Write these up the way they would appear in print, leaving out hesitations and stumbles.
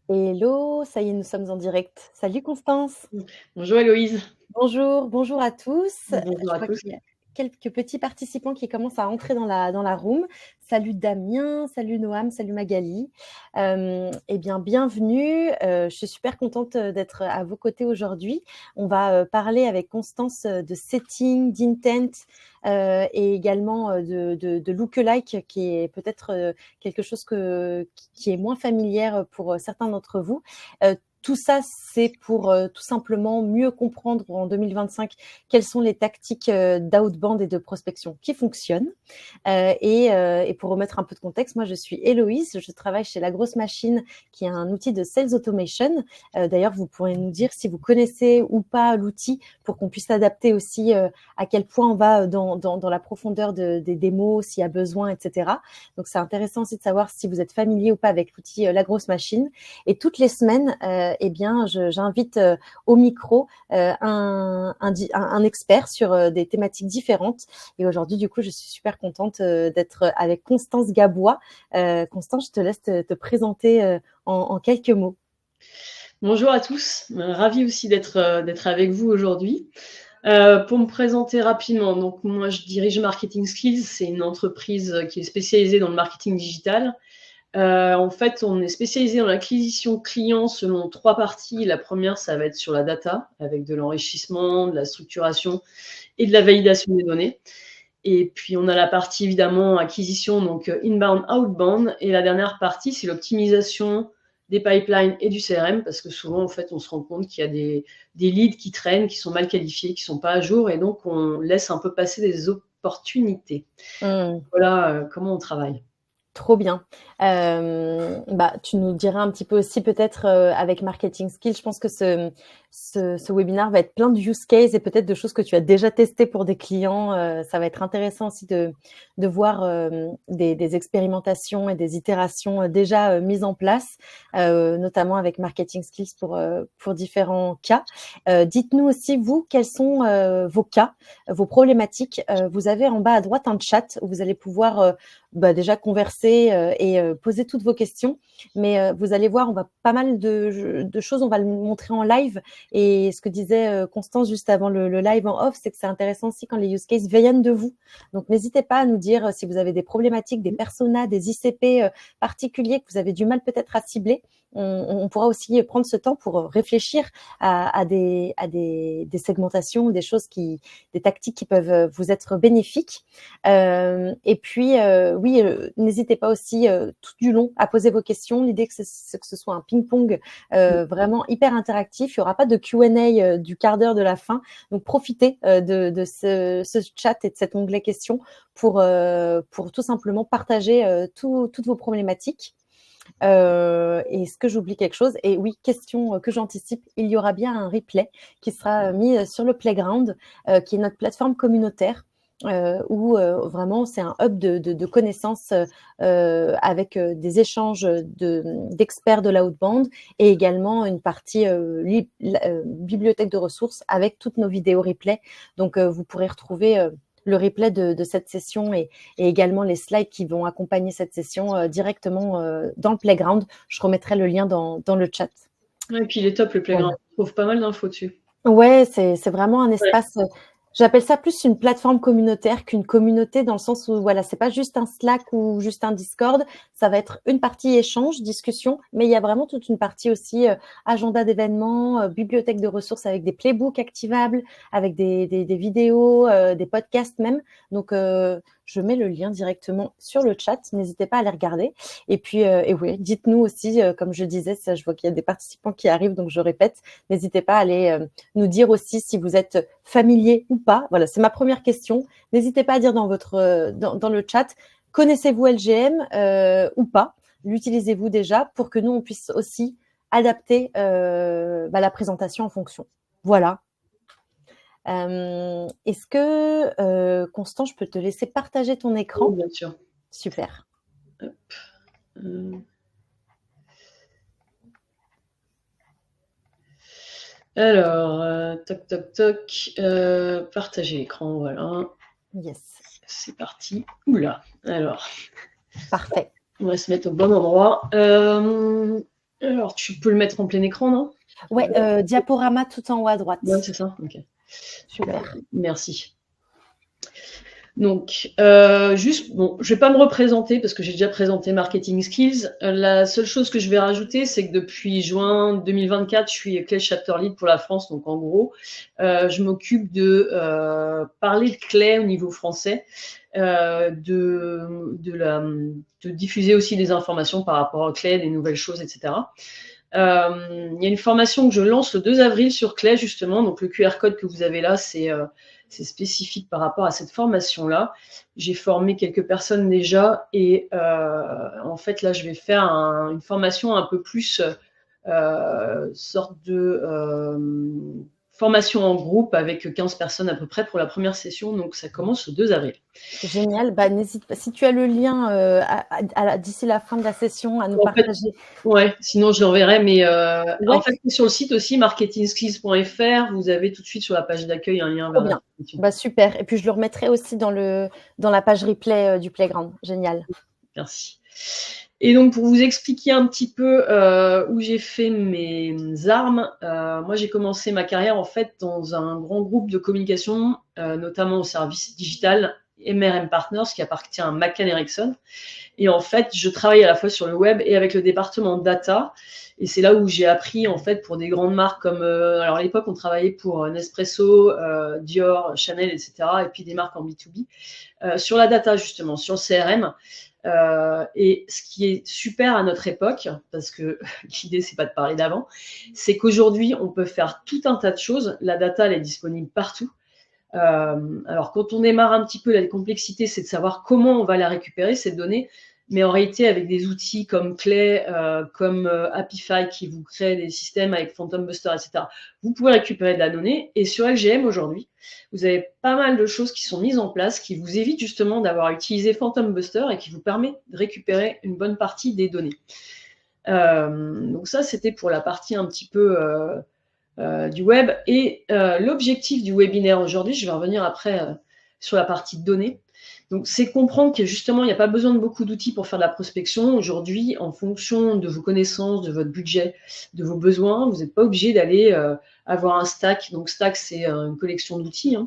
Hello, ça y est, nous sommes en direct. Salut Constance. Bonjour Héloïse. Bonjour, bonjour à tous. Bonjour Je à vois tous. qu'il y a quelques petits participants qui commencent à entrer dans la room. Salut Damien, salut Noam, salut Magali. Eh bien, bienvenue. Je suis super contente d'être à vos côtés aujourd'hui. On va parler avec Constance de setting, d'intent et également de lookalike, qui est peut-être quelque chose qui est moins familière pour certains d'entre vous. Tout ça, c'est pour tout simplement mieux comprendre en 2025 quelles sont les tactiques d'outbound et de prospection qui fonctionnent. Et pour remettre un peu de contexte, moi je suis Héloïse, je travaille chez La Grosse Machine, qui est un outil de sales automation. D'ailleurs, vous pourrez nous dire si vous connaissez ou pas l'outil pour qu'on puisse adapter aussi à quel point on va dans la profondeur des démos, s'il y a besoin, etc. Donc c'est intéressant aussi de savoir si vous êtes familier ou pas avec l'outil La Grosse Machine. Et toutes les semaines, eh bien, j'invite au micro un expert sur des thématiques différentes. Et aujourd'hui, du coup, je suis super contente d'être avec Constance Gabois. Constance, je te laisse te présenter en quelques mots. Bonjour à tous. Ravie aussi d'être avec vous aujourd'hui. Pour me présenter rapidement, donc moi je dirige Marketing Skills, c'est une entreprise qui est spécialisée dans le marketing digital. En fait, on est spécialisé dans l'acquisition client selon 3 parties. La première, ça va être sur la data, avec de l'enrichissement, de la structuration et de la validation des données. Et puis, on a la partie évidemment acquisition, donc inbound, outbound. Et la dernière partie, c'est l'optimisation des pipelines et du CRM, parce que souvent, en fait, on se rend compte qu'il y a des leads qui traînent, qui sont mal qualifiés, qui sont pas à jour, et donc on laisse un peu passer des opportunités. Voilà comment on travaille. Trop bien. Tu nous diras un petit peu aussi peut-être avec Marketing Skills, je pense que ce webinaire va être plein de use cases et peut-être de choses que tu as déjà testées pour des clients. Ça va être intéressant aussi de voir des expérimentations et des itérations déjà mises en place, notamment avec Marketing Skills pour différents cas. Dites-nous aussi, vous, quels sont vos cas, vos problématiques. Vous avez en bas à droite un chat où vous allez pouvoir déjà converser et poser toutes vos questions. Mais vous allez voir, on va pas mal de choses, on va le montrer en live. Et ce que disait Constance juste avant le live en off, c'est que c'est intéressant aussi quand les use cases viennent de vous. Donc n'hésitez pas à nous dire si vous avez des problématiques, des personas, des ICP particuliers que vous avez du mal peut-être à cibler. On pourra aussi prendre ce temps pour réfléchir à des segmentations, des tactiques qui peuvent vous être bénéfiques. Et puis, oui, n'hésitez pas aussi tout du long à poser vos questions. L'idée, c'est que ce soit un ping-pong vraiment hyper interactif. Il n'y aura pas de Q&A du quart d'heure de la fin. Donc, profitez de ce chat et de cet onglet questions pour tout simplement partager toutes vos problématiques. Est-ce que j'oublie quelque chose? Et oui, question que j'anticipe, il y aura bien un replay qui sera mis sur le Playground, qui est notre plateforme communautaire. Où vraiment c'est un hub de connaissances avec des échanges d'experts de l'outbound et également une partie bibliothèque de ressources avec toutes nos vidéos replay. Donc vous pourrez retrouver le replay de cette session et également les slides qui vont accompagner cette session directement dans le Playground. Je remettrai le lien dans le chat. Ouais, et puis il est top le playground, Voilà. on trouve pas mal d'infos dessus. Ouais, c'est vraiment un Ouais. espace. J'appelle ça plus une plateforme communautaire qu'une communauté, dans le sens où voilà, c'est pas juste un Slack ou juste un Discord. Ça va être une partie échange, discussion, mais il y a vraiment toute une partie aussi agenda d'événements, bibliothèque de ressources avec des playbooks activables, avec des vidéos, des podcasts même. Donc je mets le lien directement sur le chat. N'hésitez pas à les regarder. Et puis, et oui, dites-nous aussi, comme je disais, ça, je vois qu'il y a des participants qui arrivent, donc je répète, n'hésitez pas à aller nous dire aussi si vous êtes familier ou pas. Voilà, c'est ma première question. N'hésitez pas à dire dans le chat, connaissez-vous LGM ou pas? L'utilisez-vous déjà pour que nous, on puisse aussi adapter la présentation en fonction. Voilà. Est-ce que, Constant, je peux te laisser partager ton écran? Oui, bien sûr. Super. Hop. Alors, toc, toc, toc. Partager l'écran, voilà. Yes. C'est parti. Oula. Alors, Parfait. on va se mettre au bon endroit. Alors, tu peux le mettre en plein écran, non? Ouais, diaporama tout en haut à droite. Ouais, c'est ça? OK. Super, Super. merci. Donc, juste, bon, je vais pas me représenter parce que j'ai déjà présenté Marketing Skills. La seule chose que je vais rajouter, c'est que depuis juin 2024, je suis Clay Chapter Lead pour la France. Donc, en gros, je m'occupe de parler de Clay au niveau français, de diffuser aussi des informations par rapport à Clay, des nouvelles choses, etc. Il y a une formation que je lance le 2 avril sur Clay, justement. Donc, le QR code que vous avez là, c'est spécifique par rapport à cette formation-là. J'ai formé quelques personnes déjà et en fait, là, je vais faire une formation un peu plus sorte de formation en groupe avec 15 personnes à peu près pour la première session. Donc, ça commence le 2 avril. Génial. Bah, n'hésite pas, si tu as le lien d'ici la fin de la session à nous En fait, partager. ouais, sinon je l'enverrai, mais en Ouais, fait, sur le site aussi, marketingskills.fr, vous avez tout de suite sur la page d'accueil un lien trop vers la bien. formation. Bah, super. Et puis, je le remettrai aussi dans la page replay du Playground. Génial. Merci. Et donc, pour vous expliquer un petit peu où j'ai fait mes armes, moi, j'ai commencé ma carrière en fait dans un grand groupe de communication, notamment au service digital MRM Partners, qui appartient à McCann Erickson. Et en fait, je travaille à la fois sur le web et avec le département data. Et c'est là où j'ai appris, en fait, pour des grandes marques comme... alors, à l'époque, on travaillait pour Nespresso, Dior, Chanel, etc. Et puis des marques en B2B. Sur la data, justement, sur le CRM. Et ce qui est super à notre époque, parce que l'idée, c'est pas de parler d'avant, c'est qu'aujourd'hui, on peut faire tout un tas de choses. La data, elle est disponible partout. Alors, quand on démarre un petit peu, la complexité, c'est de savoir comment on va la récupérer, cette donnée. Mais en réalité, avec des outils comme Clay, comme Happify, qui vous crée des systèmes avec Phantom Buster, etc., vous pouvez récupérer de la donnée. Et sur LGM, aujourd'hui, vous avez pas mal de choses qui sont mises en place qui vous évitent justement d'avoir utilisé Phantom Buster et qui vous permet de récupérer une bonne partie des données. Donc ça, c'était pour la partie un petit peu... du web. Et l'objectif du webinaire aujourd'hui, je vais revenir après sur la partie de données. Donc, c'est comprendre que justement, il n'y a pas besoin de beaucoup d'outils pour faire de la prospection. Aujourd'hui, en fonction de vos connaissances, de votre budget, de vos besoins, vous n'êtes pas obligé d'aller avoir un stack. Donc, stack, c'est une collection d'outils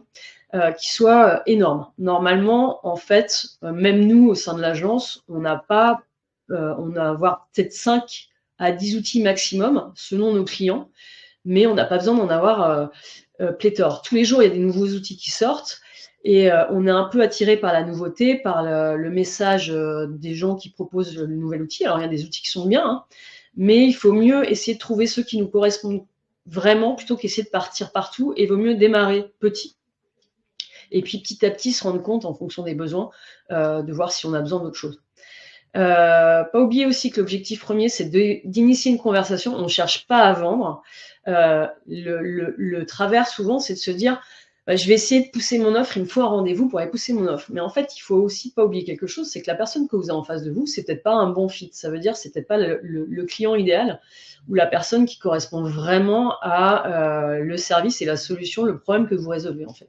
qui soit énorme. Normalement, en fait, même nous, au sein de l'agence, on n'a pas, on va avoir peut-être 5 à 10 outils maximum selon nos clients, mais on n'a pas besoin d'en avoir pléthore. Tous les jours, il y a des nouveaux outils qui sortent et on est un peu attiré par la nouveauté, par le message des gens qui proposent le nouvel outil. Alors, il y a des outils qui sont bien, hein, mais il faut mieux essayer de trouver ceux qui nous correspondent vraiment plutôt qu'essayer de partir partout, et il vaut mieux démarrer petit et puis petit à petit se rendre compte en fonction des besoins de voir si on a besoin d'autre chose. Pas oublier aussi que l'objectif premier, c'est d'initier une conversation. On ne cherche pas à vendre. Le travers, souvent, c'est de se dire bah, je vais essayer de pousser mon offre, il me faut un rendez-vous pour aller pousser mon offre. Mais en fait, il faut aussi pas oublier quelque chose, c'est que la personne que vous avez en face de vous, c'est peut-être pas un bon fit. Ça veut dire c'est peut-être pas le client idéal ou la personne qui correspond vraiment à le service et la solution, le problème que vous résolvez en fait.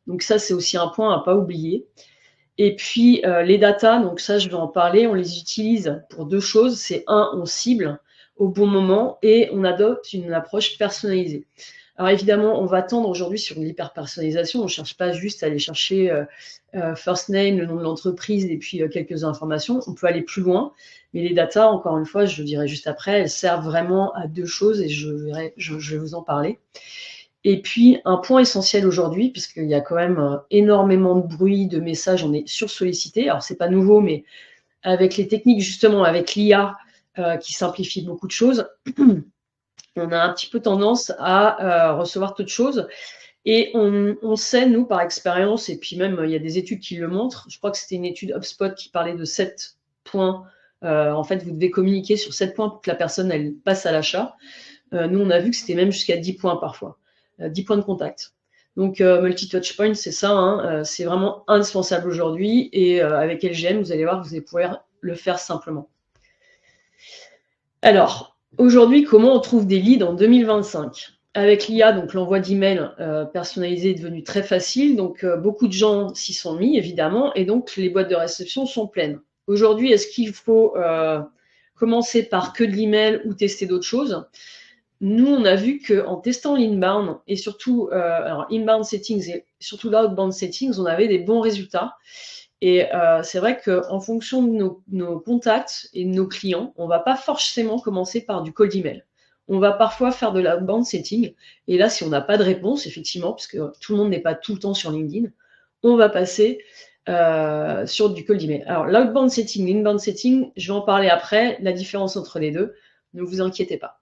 Donc ça, c'est aussi un point à pas oublier. Et puis, les datas, donc ça, je vais en parler, on les utilise pour deux choses. C'est un, on cible au bon moment et on adopte une approche personnalisée. Alors évidemment, on va tendre aujourd'hui sur une hyper-personnalisation. On ne cherche pas juste à aller chercher first name, le nom de l'entreprise et puis quelques informations. On peut aller plus loin. Mais les datas, encore une fois, je le dirai juste après, elles servent vraiment à deux choses et je vais vous en parler. Et puis, un point essentiel aujourd'hui, puisqu'il y a quand même énormément de bruit, de messages, on est sursollicité. Alors, ce n'est pas nouveau, mais avec les techniques, justement, avec l'IA qui simplifie beaucoup de choses, on a un petit peu tendance à recevoir toutes choses. Et on sait, nous, par expérience, et puis même, il y a des études qui le montrent. Je crois que c'était une étude HubSpot qui parlait de 7 points. En fait, vous devez communiquer sur 7 points pour que la personne, elle passe à l'achat. Nous, on a vu que c'était même jusqu'à 10 points parfois. 10 points de contact. Donc, multi-touchpoint, c'est ça, hein, c'est vraiment indispensable aujourd'hui. Et avec LGM, vous allez voir que vous allez pouvoir le faire simplement. Alors, aujourd'hui, comment on trouve des leads en 2025 ? Avec l'IA, donc l'envoi d'emails personnalisé est devenu très facile. Donc, beaucoup de gens s'y sont mis, évidemment. Et donc, les boîtes de réception sont pleines. Aujourd'hui, est-ce qu'il faut commencer par que de l'email ou tester d'autres choses. Nous, on a vu qu'en testant l'inbound et surtout alors inbound settings et surtout l'outbound settings, on avait des bons résultats. Et c'est vrai qu'en fonction de nos contacts et de nos clients, on ne va pas forcément commencer par du cold email. On va parfois faire de l'outbound setting. Et là, si on n'a pas de réponse, effectivement, parce que tout le monde n'est pas tout le temps sur LinkedIn, on va passer sur du cold email. Alors, l'outbound setting, l'inbound setting, je vais en parler après, la différence entre les deux. Ne vous inquiétez pas.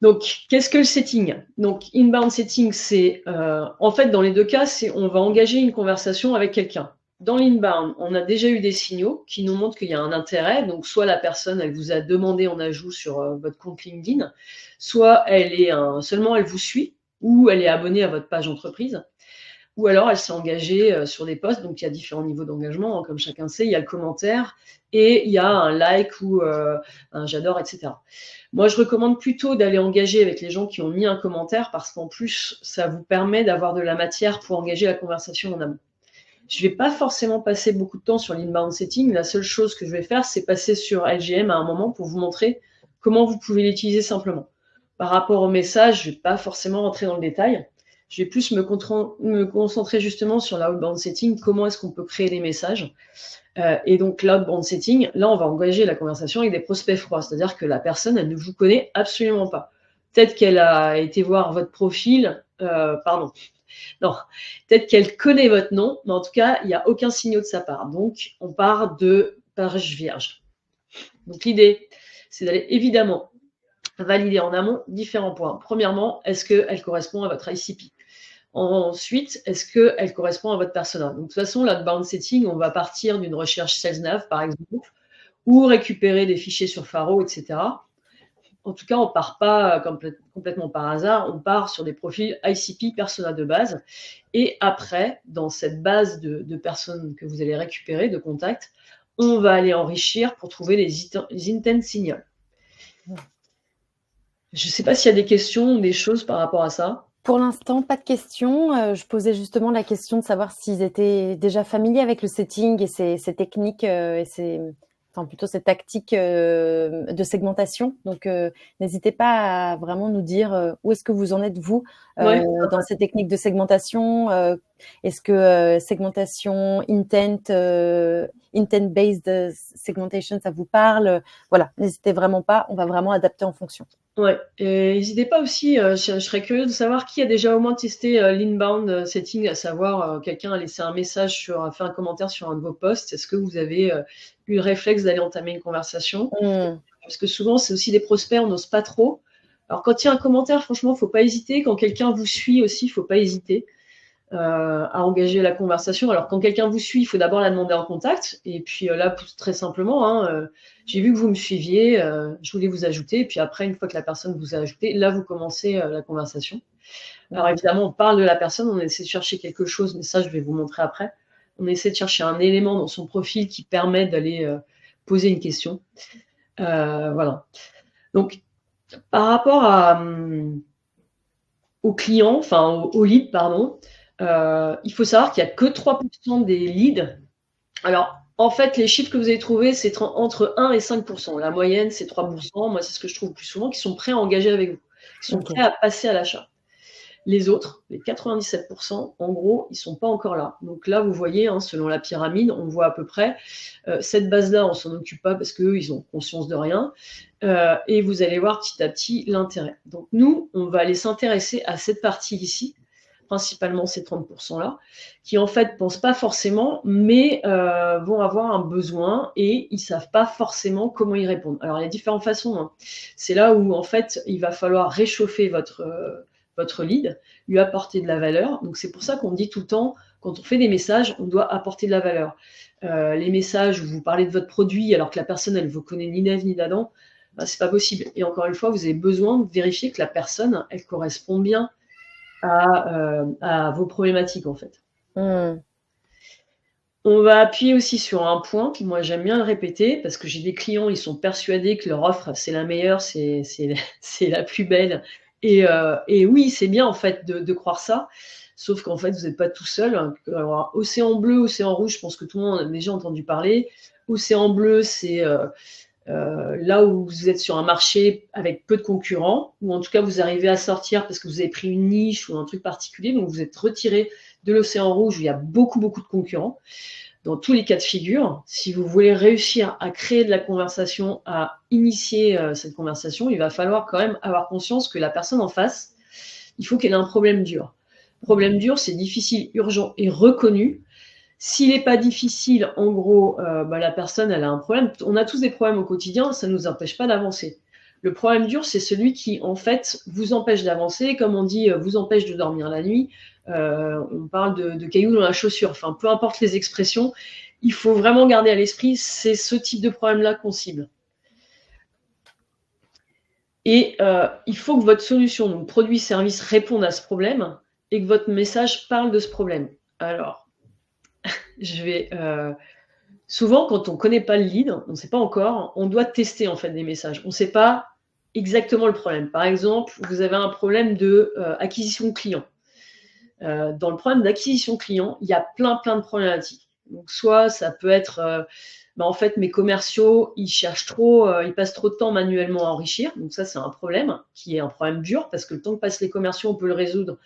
Donc, qu'est-ce que le setting? Donc, inbound setting, c'est en fait, dans les deux cas, c'est on va engager une conversation avec quelqu'un. Dans l'inbound, on a déjà eu des signaux qui nous montrent qu'il y a un intérêt. Donc, soit la personne, elle vous a demandé en ajout sur votre compte LinkedIn, soit seulement elle vous suit, ou elle est abonnée à votre page entreprise, ou alors elle s'est engagée sur des posts. Donc, il y a différents niveaux d'engagement, hein, comme chacun sait. Il y a le commentaire et il y a un like ou un j'adore, etc. Moi, je recommande plutôt d'aller engager avec les gens qui ont mis un commentaire parce qu'en plus, ça vous permet d'avoir de la matière pour engager la conversation en amont. Je ne vais pas forcément passer beaucoup de temps sur l'inbound setting. La seule chose que je vais faire, c'est passer sur LGM à un moment pour vous montrer comment vous pouvez l'utiliser simplement. Par rapport au message, je ne vais pas forcément rentrer dans le détail. Je vais plus me concentrer justement sur l'outbound setting, comment est-ce qu'on peut créer des messages. Et donc, l'outbound setting, là, on va engager la conversation avec des prospects froids, c'est-à-dire que la personne, elle ne vous connaît absolument pas. Peut-être qu'elle a été voir votre profil, peut-être qu'elle connaît votre nom, mais en tout cas, il n'y a aucun signal de sa part. Donc, on part de page vierge. Donc, l'idée, c'est d'aller évidemment valider en amont différents points. Premièrement, est-ce qu'elle correspond à votre ICP? Ensuite, est-ce qu'elle correspond à votre persona? Donc, de toute façon, l'outbound setting, on va partir d'une recherche SalesNav, par exemple, ou récupérer des fichiers sur Faro, etc. En tout cas, on ne part pas complètement par hasard, on part sur des profils ICP, persona de base. Et après, dans cette base de personnes que vous allez récupérer, de contacts, on va aller enrichir pour trouver les intent signals. Je ne sais pas s'il y a des questions ou des choses par rapport à ça. Pour l'instant, pas de questions. Je posais justement la question de savoir s'ils étaient déjà familiers avec le setting et ces techniques et plutôt ces tactiques de segmentation. Donc, n'hésitez pas à vraiment nous dire où est-ce que vous en êtes, vous, dans ces techniques de segmentation. Est-ce que segmentation intent-based segmentation, ça vous parle? Voilà, n'hésitez vraiment pas. On va vraiment adapter en fonction. Ouais, et n'hésitez pas aussi, je serais curieuse de savoir qui a déjà au moins testé l'inbound setting, à savoir quelqu'un a laissé un message a fait un commentaire sur un de vos posts. Est-ce que vous avez eu le réflexe d'aller entamer une conversation? Parce que souvent, c'est aussi des prospects, on n'ose pas trop. Alors, quand il y a un commentaire, franchement, il ne faut pas hésiter. Quand quelqu'un vous suit aussi, il ne faut pas hésiter à engager la conversation. Alors, quand quelqu'un vous suit, il faut d'abord la demander en contact. Et puis là, très simplement, j'ai vu que vous me suiviez, je voulais vous ajouter. Et puis après, une fois que la personne vous a ajouté, là, vous commencez la conversation. Alors, évidemment, on parle de la personne, on essaie de chercher quelque chose, mais ça, je vais vous montrer après. On essaie de chercher un élément dans son profil qui permet d'aller poser une question. Voilà. Donc, par rapport aux clients, enfin aux leads, pardon, il faut savoir qu'il n'y a que 3% des leads. Alors, en fait, les chiffres que vous avez trouvés, c'est entre 1 et 5%. La moyenne, c'est 3%. Moi, c'est ce que je trouve le plus souvent, qui sont prêts à engager avec vous, qui sont prêts à passer à l'achat. Les autres, les 97%, en gros, ils ne sont pas encore là. Donc là, vous voyez, selon la pyramide, on voit à peu près cette base-là, on ne s'en occupe pas parce qu'eux, ils ont conscience de rien. Et vous allez voir petit à petit l'intérêt. Donc nous, on va aller s'intéresser à cette partie ici, principalement ces 30%-là, qui en fait ne pensent pas forcément, mais vont avoir un besoin et ils ne savent pas forcément comment y répondre. Alors, il y a différentes façons. C'est là où, en fait, il va falloir réchauffer votre lead, lui apporter de la valeur. Donc, c'est pour ça qu'on dit tout le temps, quand on fait des messages, on doit apporter de la valeur. Les messages où vous parlez de votre produit alors que la personne, elle ne vous connaît ni d'Ève ni d'Adam, c'est pas possible. Et encore une fois, vous avez besoin de vérifier que la personne, elle correspond bien à vos problématiques, en fait. On va appuyer aussi sur un point, moi j'aime bien le répéter, parce que j'ai des clients, ils sont persuadés que leur offre, c'est la meilleure, c'est la plus belle. Et oui, c'est bien en fait de croire ça, sauf qu'en fait, vous n'êtes pas tout seul. Alors, Océan Bleu, Océan Rouge, je pense que tout le monde a déjà entendu parler. océan bleu, c'est là où vous êtes sur un marché avec peu de concurrents, ou en tout cas vous arrivez à sortir parce que vous avez pris une niche ou un truc particulier, donc vous êtes retiré de l'océan rouge où il y a beaucoup de concurrents. Dans tous les cas de figure, si vous voulez réussir à créer de la conversation, à initier cette conversation, il va falloir quand même avoir conscience que la personne en face, il faut qu'elle ait un problème dur. Problème dur, c'est difficile, urgent et reconnu. S'il n'est pas difficile, en gros, la personne, elle a un problème. On a tous des problèmes au quotidien, ça ne nous empêche pas d'avancer. Le problème dur, c'est celui qui, en fait, vous empêche d'avancer. Comme on dit, vous empêche de dormir la nuit. On parle de cailloux dans la chaussure. Enfin, peu importe les expressions, il faut vraiment garder à l'esprit, c'est ce type de problème-là qu'on cible. Et il faut que votre solution, donc produit, service, réponde à ce problème et que votre message parle de ce problème. Alors, souvent, quand on ne connaît pas le lead, on ne sait pas encore, on doit tester en fait des messages. On ne sait pas exactement le problème. Par exemple, vous avez un problème de acquisition client. Dans le problème d'acquisition client, il y a plein de problématiques. Donc, soit ça peut être, en fait, mes commerciaux, ils cherchent trop, ils passent trop de temps manuellement à enrichir. Donc ça, c'est un problème qui est un problème dur parce que le temps que passent les commerciaux, on peut le résoudre.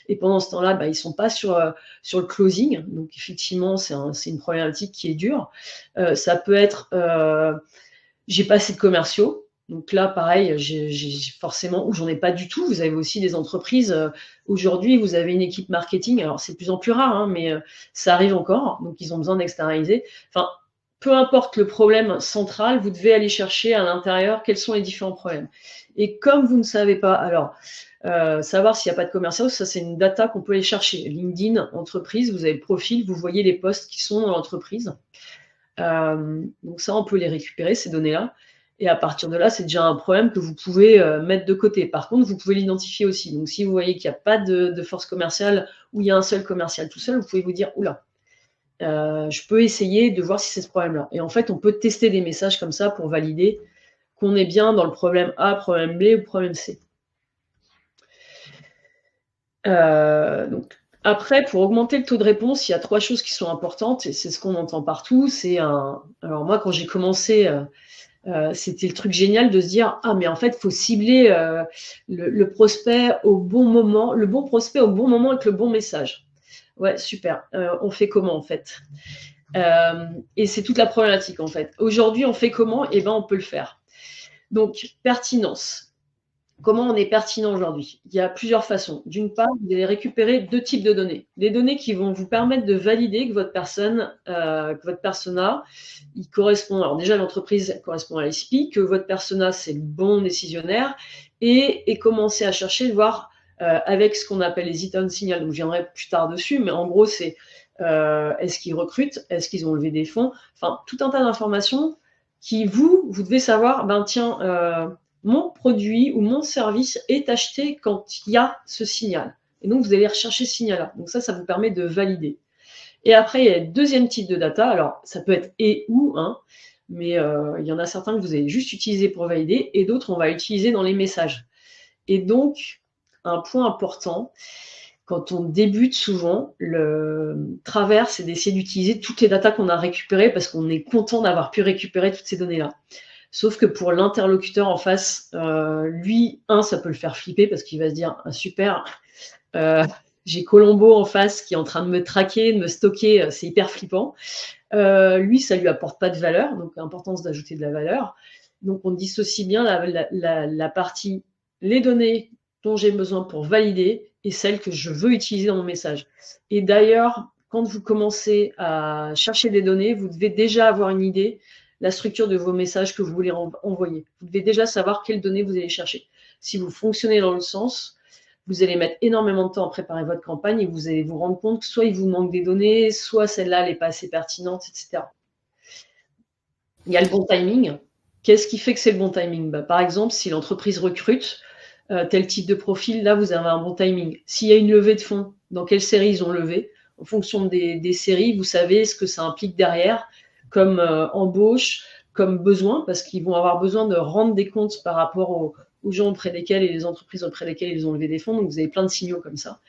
Et pendant ce temps-là, ils ne sont pas sur le closing. Donc effectivement, c'est une problématique qui est dure. Ça peut être, j'ai pas assez de commerciaux. Donc là, pareil, j'ai forcément, ou j'en ai pas du tout. Vous avez aussi des entreprises. Aujourd'hui, vous avez une équipe marketing. Alors, c'est de plus en plus rare, mais ça arrive encore. Donc, ils ont besoin d'externaliser. Enfin, peu importe le problème central, vous devez aller chercher à l'intérieur quels sont les différents problèmes. Et comme vous ne savez pas, alors, savoir s'il n'y a pas de commerciaux, ça, c'est une data qu'on peut aller chercher. LinkedIn, entreprise, vous avez le profil, vous voyez les postes qui sont dans l'entreprise. Donc ça, on peut les récupérer, ces données-là. Et à partir de là, c'est déjà un problème que vous pouvez mettre de côté. Par contre, vous pouvez l'identifier aussi. Donc, si vous voyez qu'il n'y a pas de force commerciale ou il y a un seul commercial tout seul, vous pouvez vous dire, oula, je peux essayer de voir si c'est ce problème-là. Et en fait, on peut tester des messages comme ça pour valider qu'on est bien dans le problème A, problème B ou problème C. Donc, après, pour augmenter le taux de réponse, il y a 3 choses qui sont importantes et c'est ce qu'on entend partout. Alors moi, quand j'ai commencé... c'était le truc génial de se dire mais en fait il faut cibler le prospect au bon moment, le bon prospect au bon moment avec le bon message. Ouais, super. On fait comment en fait? Et c'est toute la problématique en fait. Aujourd'hui, on fait comment? On peut le faire. Donc, pertinence. Comment on est pertinent aujourd'hui? Il y a plusieurs façons. D'une part, vous allez récupérer 2 types de données. Des données qui vont vous permettre de valider que votre persona, il correspond. Alors déjà, l'entreprise correspond à l'ICP, que votre persona, c'est le bon décisionnaire, et commencer à chercher, de voir avec ce qu'on appelle les hidden signals. Donc, je viendrai plus tard dessus, mais en gros, c'est est-ce qu'ils recrutent? Est-ce qu'ils ont levé des fonds? Enfin, tout un tas d'informations qui, vous devez savoir, mon produit ou mon service est acheté quand il y a ce signal. Et donc, vous allez rechercher ce signal-là. Donc ça vous permet de valider. Et après, il y a le deuxième type de data. Alors, ça peut être et ou, mais il y en a certains que vous allez juste utiliser pour valider et d'autres, on va utiliser dans les messages. Et donc, un point important, quand on débute souvent, le travers, c'est d'essayer d'utiliser toutes les datas qu'on a récupérées parce qu'on est content d'avoir pu récupérer toutes ces données-là. Sauf que pour l'interlocuteur en face, lui, ça peut le faire flipper parce qu'il va se dire super, j'ai Colombo en face qui est en train de me traquer, de me stocker, c'est hyper flippant. Lui, ça lui apporte pas de valeur, donc l'importance d'ajouter de la valeur. Donc on dissocie bien la partie, les données dont j'ai besoin pour valider et celles que je veux utiliser dans mon message. Et d'ailleurs, quand vous commencez à chercher des données, vous devez déjà avoir une idée la structure de vos messages que vous voulez envoyer. Vous devez déjà savoir quelles données vous allez chercher. Si vous fonctionnez dans le sens, vous allez mettre énormément de temps à préparer votre campagne et vous allez vous rendre compte que soit il vous manque des données, soit celle-là n'est pas assez pertinente, etc. Il y a le bon timing. Qu'est-ce qui fait que c'est le bon timing? Par exemple, si l'entreprise recrute tel type de profil, là, vous avez un bon timing. S'il y a une levée de fonds, dans quelle série ils ont levé? En fonction des séries, vous savez ce que ça implique derrière, comme embauche, comme besoin, parce qu'ils vont avoir besoin de rendre des comptes par rapport aux gens auprès desquels et les entreprises auprès desquelles ils ont levé des fonds. Donc, vous avez plein de signaux comme ça.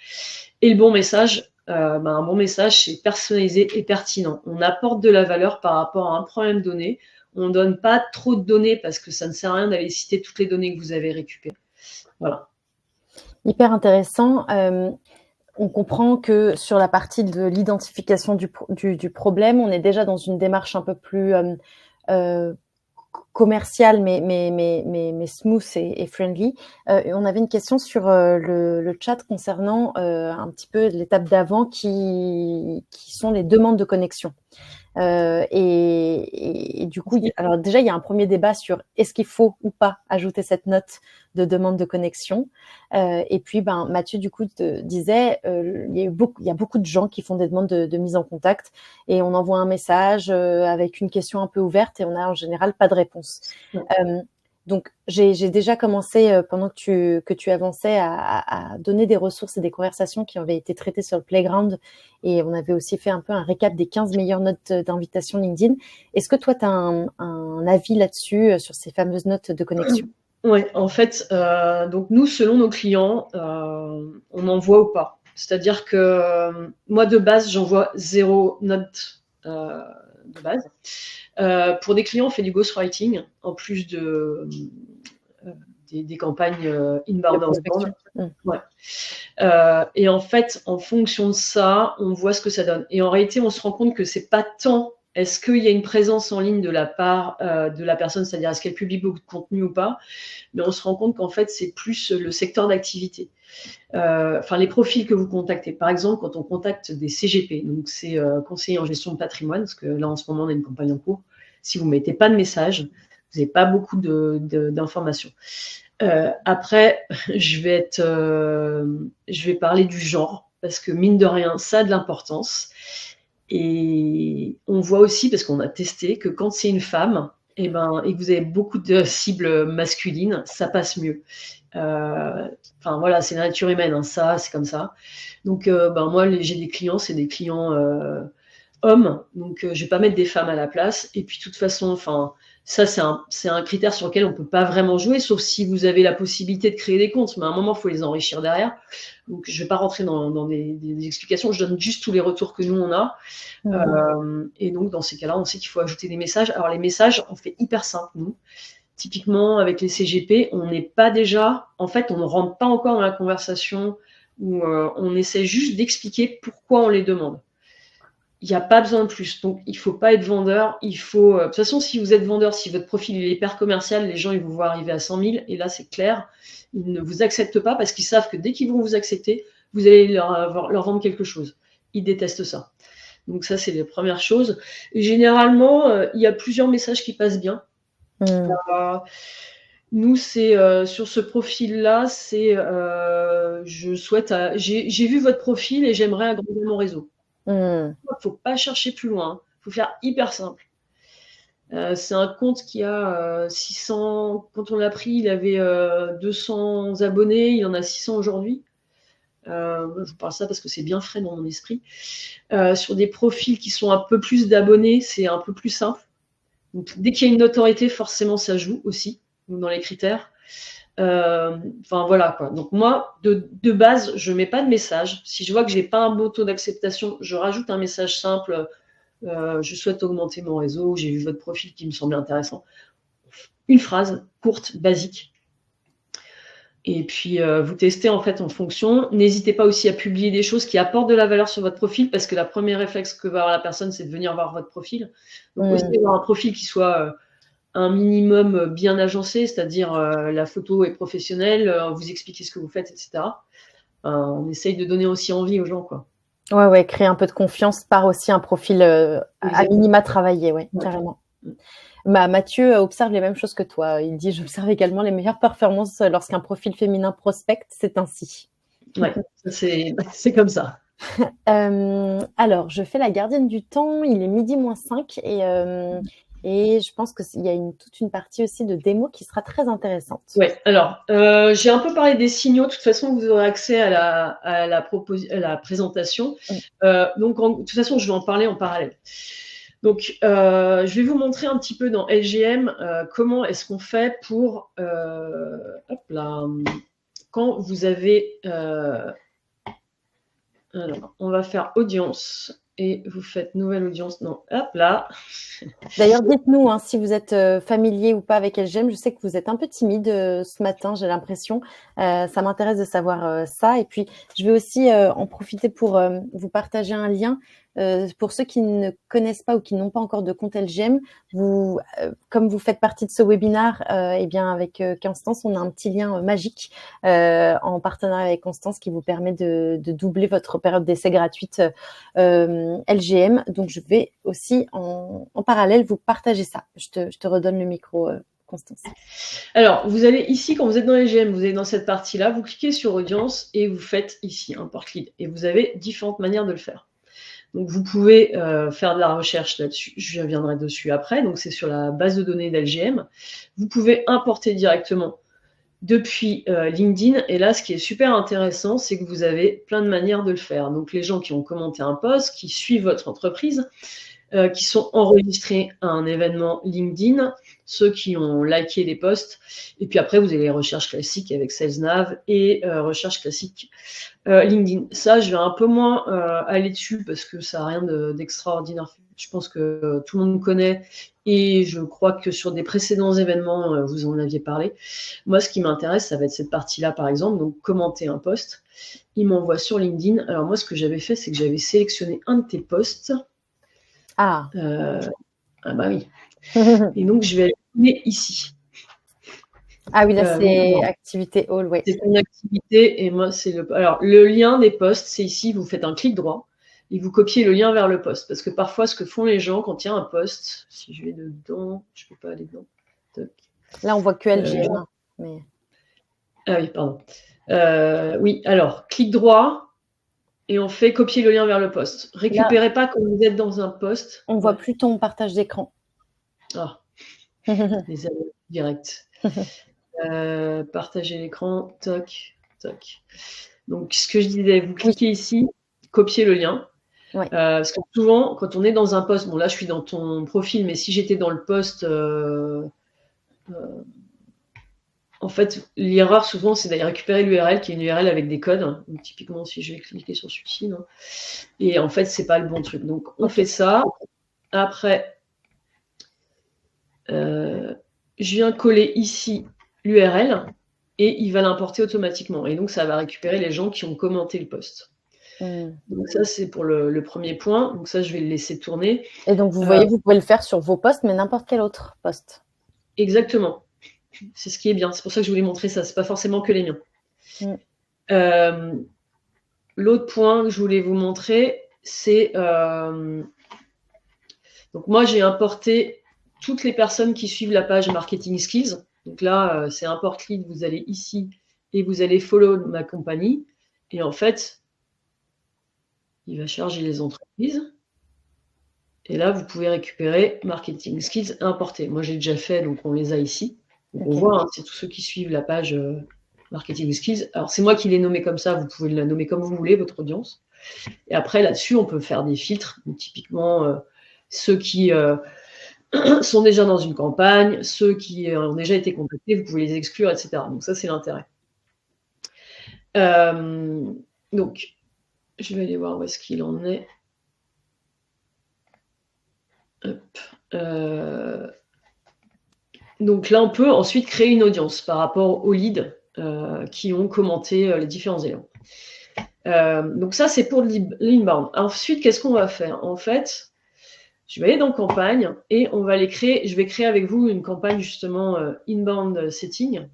Et le bon message, un bon message, c'est personnalisé et pertinent. On apporte de la valeur par rapport à un problème donné. On ne donne pas trop de données parce que ça ne sert à rien d'aller citer toutes les données que vous avez récupérées. Voilà. Hyper intéressant. On comprend que sur la partie de l'identification du problème, on est déjà dans une démarche un peu plus commerciale, mais smooth et friendly. On avait une question sur le chat concernant un petit peu l'étape d'avant qui sont les demandes de connexion. Et du coup, alors déjà, il y a un premier débat sur est-ce qu'il faut ou pas ajouter cette note de demande de connexion. Et puis, Mathieu, du coup, te disait, il y a beaucoup de gens qui font des demandes de mise en contact et on envoie un message avec une question un peu ouverte et on a en général pas de réponse. Ouais. Donc, j'ai déjà commencé, pendant que tu avançais, à donner des ressources et des conversations qui avaient été traitées sur le Playground. Et on avait aussi fait un peu un récap des 15 meilleures notes d'invitation LinkedIn. Est-ce que toi, tu as un avis là-dessus, sur ces fameuses notes de connexion? Oui, en fait, donc nous, selon nos clients, on envoie ou pas. C'est-à-dire que moi, de base, j'envoie 0 note de base. Pour des clients, on fait du ghostwriting, en plus des campagnes inbound, outbound. Ouais. Et en fait, en fonction de ça, on voit ce que ça donne. Et en réalité, on se rend compte que c'est pas tant est-ce qu'il y a une présence en ligne de la part de la personne, c'est-à-dire est-ce qu'elle publie beaucoup de contenu ou pas, mais on se rend compte qu'en fait, c'est plus le secteur d'activité. Enfin, les profils que vous contactez. Par exemple, quand on contacte des CGP, donc c'est conseillers en gestion de patrimoine, parce que là, en ce moment, on a une campagne en cours. Si vous ne mettez pas de message, vous n'avez pas beaucoup d'informations. Après, je vais parler du genre, parce que mine de rien, ça a de l'importance. Et on voit aussi, parce qu'on a testé, que quand c'est une femme, et que vous avez beaucoup de cibles masculines, ça passe mieux. Enfin voilà, c'est la nature humaine, hein, ça, c'est comme ça. Donc moi, j'ai des clients, c'est des clients hommes, donc je vais pas mettre des femmes à la place. Et puis de toute façon, enfin, ça c'est un critère sur lequel on peut pas vraiment jouer, sauf si vous avez la possibilité de créer des comptes, mais à un moment, il faut les enrichir derrière. Donc je vais pas rentrer dans des explications, je donne juste tous les retours que nous on a. Et donc dans ces cas-là, on sait qu'il faut ajouter des messages. Alors les messages, on fait hyper simple, nous. Typiquement, avec les CGP, on n'est pas déjà, en fait, on ne rentre pas encore dans la conversation où on essaie juste d'expliquer pourquoi on les demande. Il n'y a pas besoin de plus. Donc, il ne faut pas être vendeur. Il faut, de toute façon, si vous êtes vendeur, si votre profil est hyper commercial, les gens, ils vous voient arriver à 100 000. Et là, c'est clair, ils ne vous acceptent pas parce qu'ils savent que dès qu'ils vont vous accepter, vous allez leur vendre quelque chose. Ils détestent ça. Donc, ça, c'est les premières choses. Et généralement, il y a plusieurs messages qui passent bien. Nous, c'est sur ce profil-là, c'est je souhaite. J'ai vu votre profil et j'aimerais agrandir mon réseau. Il ne faut pas chercher plus loin. Il faut faire hyper simple. C'est un compte qui a 600. Quand on l'a pris, il avait 200 abonnés. Il en a 600 aujourd'hui. Je vous parle ça parce que c'est bien frais dans mon esprit. Sur des profils qui sont un peu plus d'abonnés, c'est un peu plus simple. Donc, dès qu'il y a une notoriété, forcément, ça joue aussi dans les critères. Enfin, voilà quoi. Donc, moi, de base, je ne mets pas de message. Si je vois que je n'ai pas un beau taux d'acceptation, je rajoute un message simple. Je souhaite augmenter mon réseau. J'ai vu votre profil qui me semblait intéressant. Une phrase courte, basique. Et puis, vous testez en fait en fonction. N'hésitez pas aussi à publier des choses qui apportent de la valeur sur votre profil parce que la première réflexe que va avoir la personne, c'est de venir voir votre profil. Donc, aussi avoir un profil qui soit un minimum bien agencé, c'est-à-dire la photo est professionnelle, vous expliquez ce que vous faites, etc. On essaye de donner aussi envie aux gens, quoi. Ouais, créer un peu de confiance par aussi un profil à minima travaillé, ouais, carrément. Mathieu observe les mêmes choses que toi. Il dit, j'observe également les meilleures performances lorsqu'un profil féminin prospecte, c'est ainsi. Ouais, c'est comme ça. Alors, je fais la gardienne du temps, il est 12:05 et je pense qu'il y a toute une partie aussi de démo qui sera très intéressante. Oui, alors, j'ai un peu parlé des signaux. De toute façon, vous aurez accès à la présentation. Donc, de toute façon, je vais en parler en parallèle. Donc, je vais vous montrer un petit peu dans LGM comment est-ce qu'on fait pour... hop là, quand vous avez... Alors, on va faire audience. Et vous faites nouvelle audience. Non, hop là. D'ailleurs, dites-nous si vous êtes familier ou pas avec LGM. Je sais que vous êtes un peu timide ce matin, j'ai l'impression. Ça m'intéresse de savoir ça. Et puis, je vais aussi en profiter pour vous partager un lien. Pour ceux qui ne connaissent pas ou qui n'ont pas encore de compte LGM, comme vous faites partie de ce webinaire, eh bien avec Constance, on a un petit lien magique en partenariat avec Constance qui vous permet de doubler votre période d'essai gratuite LGM. Donc, je vais aussi en parallèle vous partager ça. Je te redonne le micro, Constance. Alors, vous allez ici, quand vous êtes dans LGM, vous allez dans cette partie-là, vous cliquez sur audience et vous faites ici import lead. Et vous avez différentes manières de le faire. Donc, vous pouvez faire de la recherche là-dessus. Je reviendrai dessus après. Donc, c'est sur la base de données d'LGM. Vous pouvez importer directement depuis LinkedIn. Et là, ce qui est super intéressant, c'est que vous avez plein de manières de le faire. Donc, les gens qui ont commenté un post, qui suivent votre entreprise, qui sont enregistrés à un événement LinkedIn, ceux qui ont liké les posts, et puis après, vous avez les recherches classiques avec SalesNav et recherche classique LinkedIn. Ça, je vais un peu moins aller dessus parce que ça n'a rien d'extraordinaire. Je pense que tout le monde connaît et je crois que sur des précédents événements, vous en aviez parlé. Moi, ce qui m'intéresse, ça va être cette partie-là, par exemple, donc commenter un post. Il m'envoie sur LinkedIn. Alors moi, ce que j'avais fait, c'est que j'avais sélectionné un de tes posts. Ah. Ah bah oui. Et donc, je vais aller ici. Ah oui, là, c'est activité all, ouais. C'est une activité et moi, c'est le. Alors, le lien des posts, c'est ici, vous faites un clic droit et vous copiez le lien vers le post. Parce que parfois, ce que font les gens quand il y a un post, si je vais dedans, je ne peux pas aller dedans. Toc. Là, on voit que LGM. Mais... Ah oui, pardon. Oui, alors, clic droit et on fait copier le lien vers le post. Récupérez là, pas quand vous êtes dans un post. On voit plus ton partage d'écran. Ah, les amis directs. Partager l'écran, toc, toc. Donc, ce que je disais, vous cliquez ici, copiez le lien. Ouais. Parce que souvent, quand on est dans un post, bon là je suis dans ton profil, mais si j'étais dans le post, en fait, l'erreur souvent c'est d'aller récupérer l'URL qui est une URL avec des codes. Donc, typiquement, si je vais cliquer sur celui-ci, non. Et en fait, c'est pas le bon truc. Donc, on fait ça. Après, je viens coller ici l'URL et il va l'importer automatiquement. Et donc, ça va récupérer les gens qui ont commenté le post. Donc ça, c'est pour le premier point. Donc ça, je vais le laisser tourner. Et donc, vous voyez, vous pouvez le faire sur vos posts, mais n'importe quel autre post. Exactement. C'est ce qui est bien. C'est pour ça que je voulais montrer ça. C'est pas forcément que les miens. L'autre point que je voulais vous montrer, c'est... donc moi, j'ai importé toutes les personnes qui suivent la page Marketing Skills. Donc là, c'est import lead. Vous allez ici et vous allez follow ma compagnie. Et en fait, il va charger les entreprises. Et là, vous pouvez récupérer Marketing Skills et importer. Moi, j'ai déjà fait, donc on les a ici. Donc on voit, c'est tous ceux qui suivent la page Marketing Skills. Alors, c'est moi qui l'ai nommé comme ça. Vous pouvez la nommer comme vous voulez, votre audience. Et après, là-dessus, on peut faire des filtres. Donc, typiquement, ceux qui sont déjà dans une campagne, ceux qui ont déjà été contactés, vous pouvez les exclure, etc. Donc, ça, c'est l'intérêt. Donc, je vais aller voir où est-ce qu'il en est. Donc là, on peut ensuite créer une audience par rapport aux leads qui ont commenté les différents éléments. Donc ça, c'est pour l'inbound. Ensuite, qu'est-ce qu'on va faire? En fait, je vais aller dans campagne et on va les créer. Je vais créer avec vous une campagne justement inbound setting.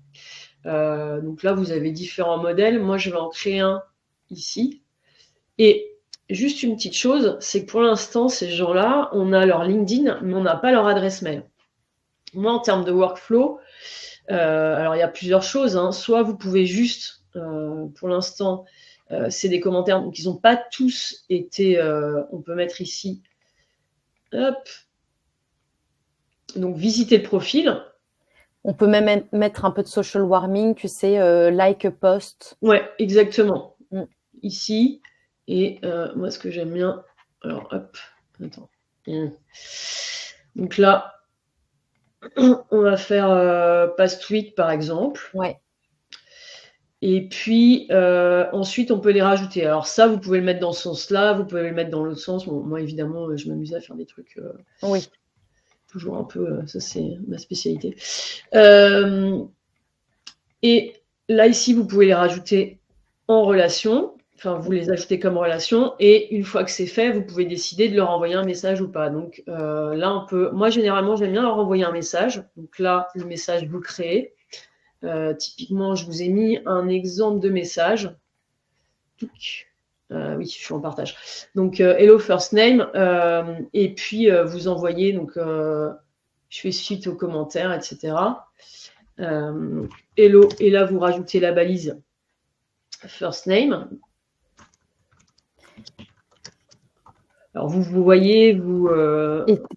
Donc là, vous avez différents modèles. Moi, je vais en créer un ici. Et juste une petite chose, c'est que pour l'instant, ces gens-là, on a leur LinkedIn, mais on n'a pas leur adresse mail. Moi, en termes de workflow, alors il y a plusieurs choses. Hein. Soit vous pouvez juste, pour l'instant, c'est des commentaires, donc ils n'ont pas tous été, on peut mettre ici, hop, donc visiter le profil. On peut même mettre un peu de social warming, tu sais, like a post. Ouais, exactement. Ici, et moi ce que j'aime bien, alors hop, attends. Donc là, on va faire past tweet par exemple. Ouais. Et puis, ensuite, on peut les rajouter. Alors ça, vous pouvez le mettre dans ce sens-là, vous pouvez le mettre dans l'autre sens. Bon, moi, évidemment, je m'amuse à faire des trucs Oui. toujours un peu... ça, c'est ma spécialité. Et là, ici, vous pouvez les rajouter en relation. Enfin, vous les ajoutez comme relation. Et une fois que c'est fait, vous pouvez décider de leur envoyer un message ou pas. Donc là, on peut... Moi, généralement, j'aime bien leur envoyer un message. Donc là, le message, vous le créez. Typiquement, je vous ai mis un exemple de message. Oui, je suis en partage. Donc, hello first name. Et puis, vous envoyez, donc, je fais suite aux commentaires, etc. Hello, et là, vous rajoutez la balise first name. Alors, vous voyez, vous...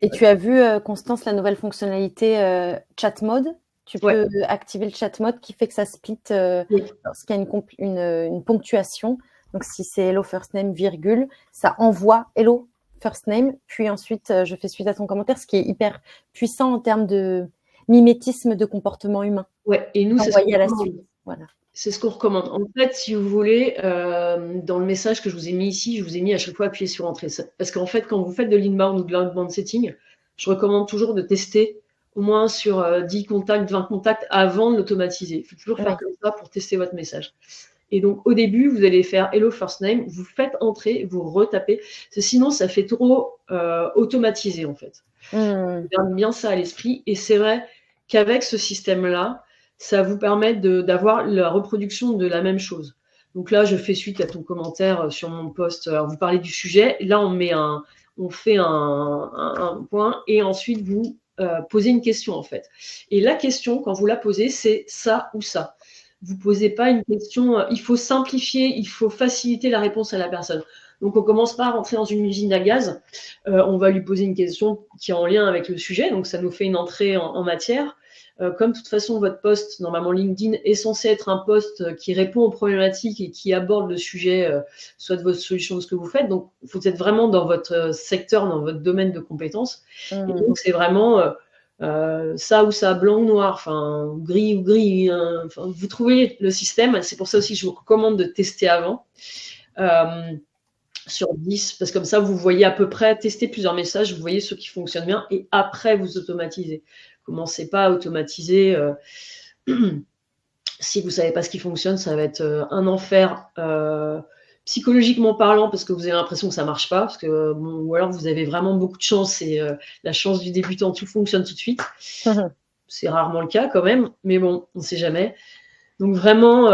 Et tu as vu, Constance, la nouvelle fonctionnalité chat mode? Tu Ouais. peux activer le chat mode qui fait que ça split Oui. lorsqu'il y a une ponctuation. Donc, si c'est hello first name, virgule, ça envoie hello first name, puis ensuite je fais suite à ton commentaire, ce qui est hyper puissant en termes de mimétisme de comportement humain. Ouais, et nous, c'est ce Envoyer qu'on à la recommande. suite. Voilà. C'est ce qu'on recommande. En fait, si vous voulez, dans le message que je vous ai mis ici, je vous ai mis à chaque fois appuyer sur Entrée. Parce qu'en fait, quand vous faites de l'inbound ou de l'outbound setting, je recommande toujours de tester au moins sur 10 contacts, 20 contacts avant de l'automatiser. Il faut toujours faire comme ça pour tester votre message. Et donc, au début, vous allez faire Hello First Name, vous faites entrer, vous retapez. Sinon, ça fait trop automatisé, en fait. Garde bien ça à l'esprit. Et c'est vrai qu'avec ce système-là, ça vous permet d'avoir la reproduction de la même chose. Donc là, je fais suite à ton commentaire sur mon post. Alors, vous parlez du sujet. Là, on fait un point et ensuite vous posez une question en fait. Et la question, quand vous la posez, c'est ça ou ça. Vous posez pas une question. Il faut simplifier, il faut faciliter la réponse à la personne. Donc, on commence pas à rentrer dans une usine à gaz. On va lui poser une question qui est en lien avec le sujet. Donc, ça nous fait une entrée en matière. Comme de toute façon, votre post, normalement LinkedIn, est censé être un post qui répond aux problématiques et qui aborde le sujet, soit de votre solution, de ce que vous faites. Donc, vous êtes vraiment dans votre secteur, dans votre domaine de compétences. Et donc, c'est vraiment ça ou ça, blanc ou noir, enfin, gris ou gris. Enfin, vous trouvez le système. C'est pour ça aussi que je vous recommande de tester avant. Sur 10, parce que comme ça, vous voyez à peu près, tester plusieurs messages, vous voyez ceux qui fonctionnent bien, et après, vous automatisez. Commencez pas à automatiser. Si vous ne savez pas ce qui fonctionne, ça va être un enfer psychologiquement parlant, parce que vous avez l'impression que ça ne marche pas, parce que, bon, ou alors vous avez vraiment beaucoup de chance, et la chance du débutant, tout fonctionne tout de suite. C'est rarement le cas quand même, mais bon, on ne sait jamais. Donc vraiment...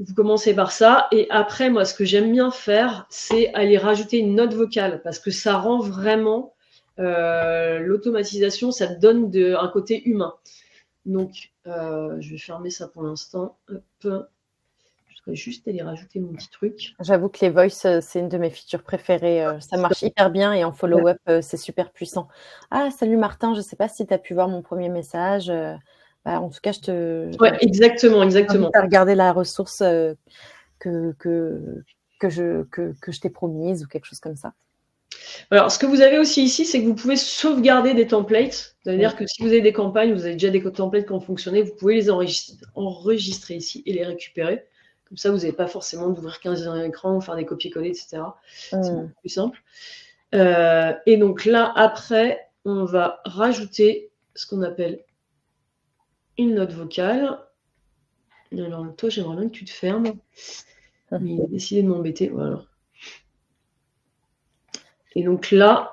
vous commencez par ça, et après, moi, ce que j'aime bien faire, c'est aller rajouter une note vocale, parce que ça rend vraiment l'automatisation, ça donne un côté humain. Donc, je vais fermer ça pour l'instant. Hop. Je voudrais juste aller rajouter mon petit truc. J'avoue que les voice, c'est une de mes features préférées. Ça marche hyper bien et en follow-up, c'est super puissant. Ah, salut Martin, je ne sais pas si tu as pu voir mon premier message. En tout cas, Ouais, exactement. t'invite à regarder la ressource que je t'ai promise ou quelque chose comme ça. Alors, ce que vous avez aussi ici, c'est que vous pouvez sauvegarder des templates. C'est-à-dire que si vous avez des campagnes, vous avez déjà des templates qui ont fonctionné, vous pouvez les enregistrer ici et les récupérer. Comme ça, vous n'avez pas forcément d'ouvrir 15 écrans, faire des copier-coller, etc. C'est beaucoup plus simple. Et donc là, après, on va rajouter ce qu'on appelle une note vocale. Alors, toi, j'aimerais bien que tu te fermes. Mais il a décidé de m'embêter. Voilà. Et donc là,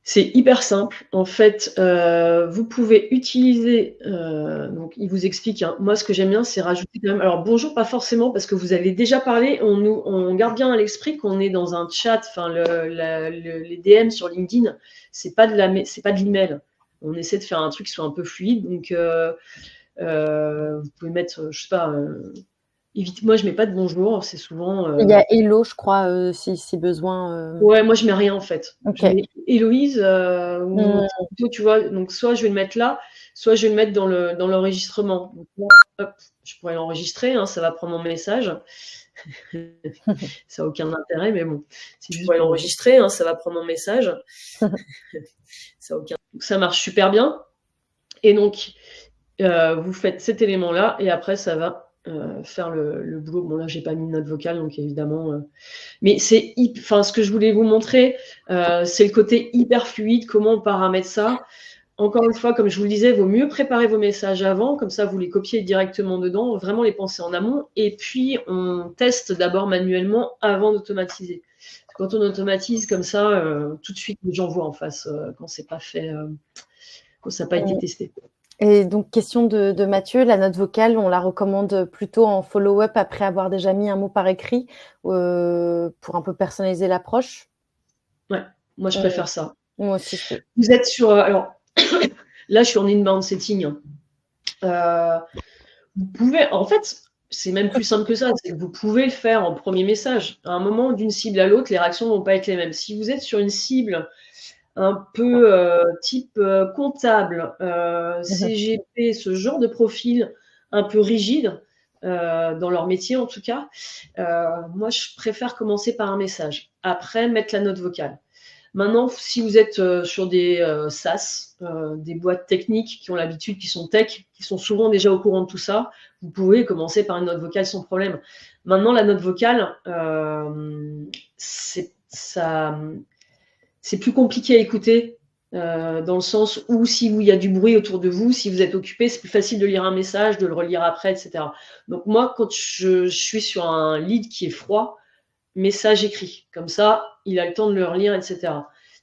c'est hyper simple. En fait, vous pouvez utiliser... donc, il vous explique. Hein, moi, ce que j'aime bien, c'est rajouter quand même... Alors, bonjour, pas forcément, parce que vous avez déjà parlé. On garde bien à l'esprit qu'on est dans un chat. Enfin, les DM sur LinkedIn, c'est pas de l'email. On essaie de faire un truc qui soit un peu fluide. Donc, vous pouvez mettre, je sais pas... moi, je mets pas de bonjour. C'est souvent... Il y a Hello, je crois, si besoin. Ouais, moi, je mets rien, en fait. Ok. Je mets Héloïse, ou plutôt, tu vois, donc soit je vais le mettre là, soit je vais le mettre dans l'enregistrement. Donc là, hop, je pourrais l'enregistrer, hein, ça va prendre mon message. Ça n'a aucun intérêt, mais bon. Si je pourrais l'enregistrer, hein, ça va prendre mon message. Ça marche super bien. Et donc, vous faites cet élément-là, et après, ça va faire le boulot. Bon, là, j'ai pas mis de note vocale, donc évidemment. Mais enfin, ce que je voulais vous montrer, c'est le côté hyper fluide, comment on paramètre ça. Encore une fois, comme je vous le disais, il vaut mieux préparer vos messages avant, comme ça vous les copiez directement dedans, vraiment les penser en amont, et puis on teste d'abord manuellement avant d'automatiser. Quand on automatise comme ça, tout de suite les gens voient en face quand c'est pas fait, quand ça n'a pas été testé. Et donc, question de Mathieu, la note vocale, on la recommande plutôt en follow-up après avoir déjà mis un mot par écrit pour un peu personnaliser l'approche? Ouais, moi je préfère ça. Moi aussi, je peux. Vous êtes sur... alors, là, je suis en inbound setting. Vous pouvez... En fait, c'est même plus simple que ça. C'est que vous pouvez le faire en premier message. À un moment, d'une cible à l'autre, les réactions ne vont pas être les mêmes. Si vous êtes sur une cible un peu type comptable, CGP, ce genre de profil un peu rigide, dans leur métier en tout cas, moi, je préfère commencer par un message. Après, mettre la note vocale. Maintenant, si vous êtes sur des SaaS, des boîtes techniques qui ont l'habitude, qui sont tech, qui sont souvent déjà au courant de tout ça, vous pouvez commencer par une note vocale sans problème. Maintenant, la note vocale, c'est plus compliqué à écouter, dans le sens où s'il y a du bruit autour de vous, si vous êtes occupé, c'est plus facile de lire un message, de le relire après, etc. Donc moi, quand je suis sur un lead qui est froid, message écrit. Comme ça, il a le temps de le relire, etc.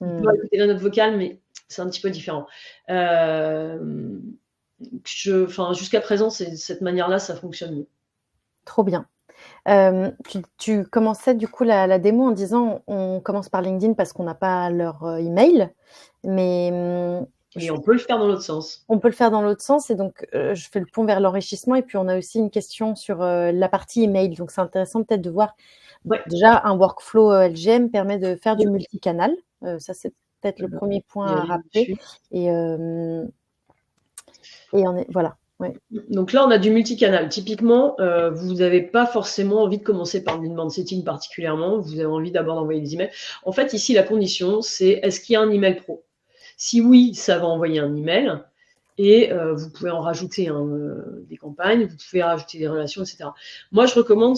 Il peut écouter la note vocale, mais c'est un petit peu différent. Jusqu'à présent, cette manière-là, ça fonctionne mieux. Trop bien. Tu commençais du coup la démo en disant on commence par LinkedIn parce qu'on n'a pas leur email, mais et on peut le faire dans l'autre sens. On peut le faire dans l'autre sens, et donc je fais le pont vers l'enrichissement, et puis on a aussi une question sur la partie email. Donc c'est intéressant peut-être de voir. Déjà, un workflow LGM permet de faire du multicanal. Ça, c'est peut-être le premier point à rappeler. Et on est voilà. Ouais. Donc là, on a du multicanal. Typiquement, vous n'avez pas forcément envie de commencer par une bande setting particulièrement. Vous avez envie d'abord d'envoyer des emails. En fait, ici, la condition, c'est est-ce qu'il y a un email pro? Si oui, ça va envoyer un email. Et vous pouvez en rajouter des campagnes, vous pouvez rajouter des relations, etc. Moi, je recommande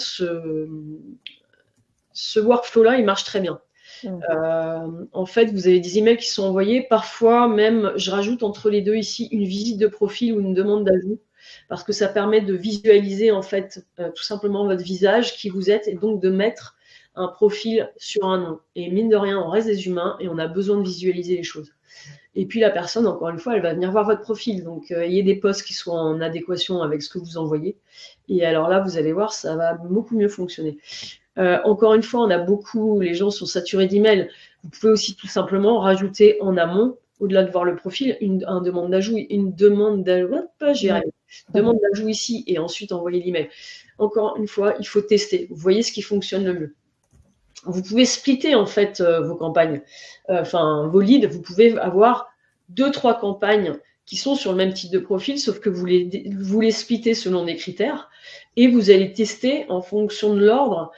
ce workflow-là, il marche très bien. En fait, vous avez des emails qui sont envoyés. Parfois, même, je rajoute entre les deux ici une visite de profil ou une demande d'ajout, parce que ça permet de visualiser en fait tout simplement votre visage, qui vous êtes, et donc de mettre un profil sur un nom. Et mine de rien, on reste des humains et on a besoin de visualiser les choses. Et puis la personne, encore une fois, elle va venir voir votre profil. Donc, ayez des posts qui soient en adéquation avec ce que vous envoyez. Et alors là, vous allez voir, ça va beaucoup mieux fonctionner. Encore une fois, les gens sont saturés d'emails. Vous pouvez aussi tout simplement rajouter en amont, au-delà de voir le profil, une demande d'ajout ici, et ensuite envoyer l'email. Encore une fois, il faut tester. Vous voyez ce qui fonctionne le mieux. Vous pouvez splitter en fait vos campagnes, vos leads. Vous pouvez avoir 2-3 campagnes qui sont sur le même type de profil, sauf que vous les splittez selon des critères, et vous allez tester en fonction de l'ordre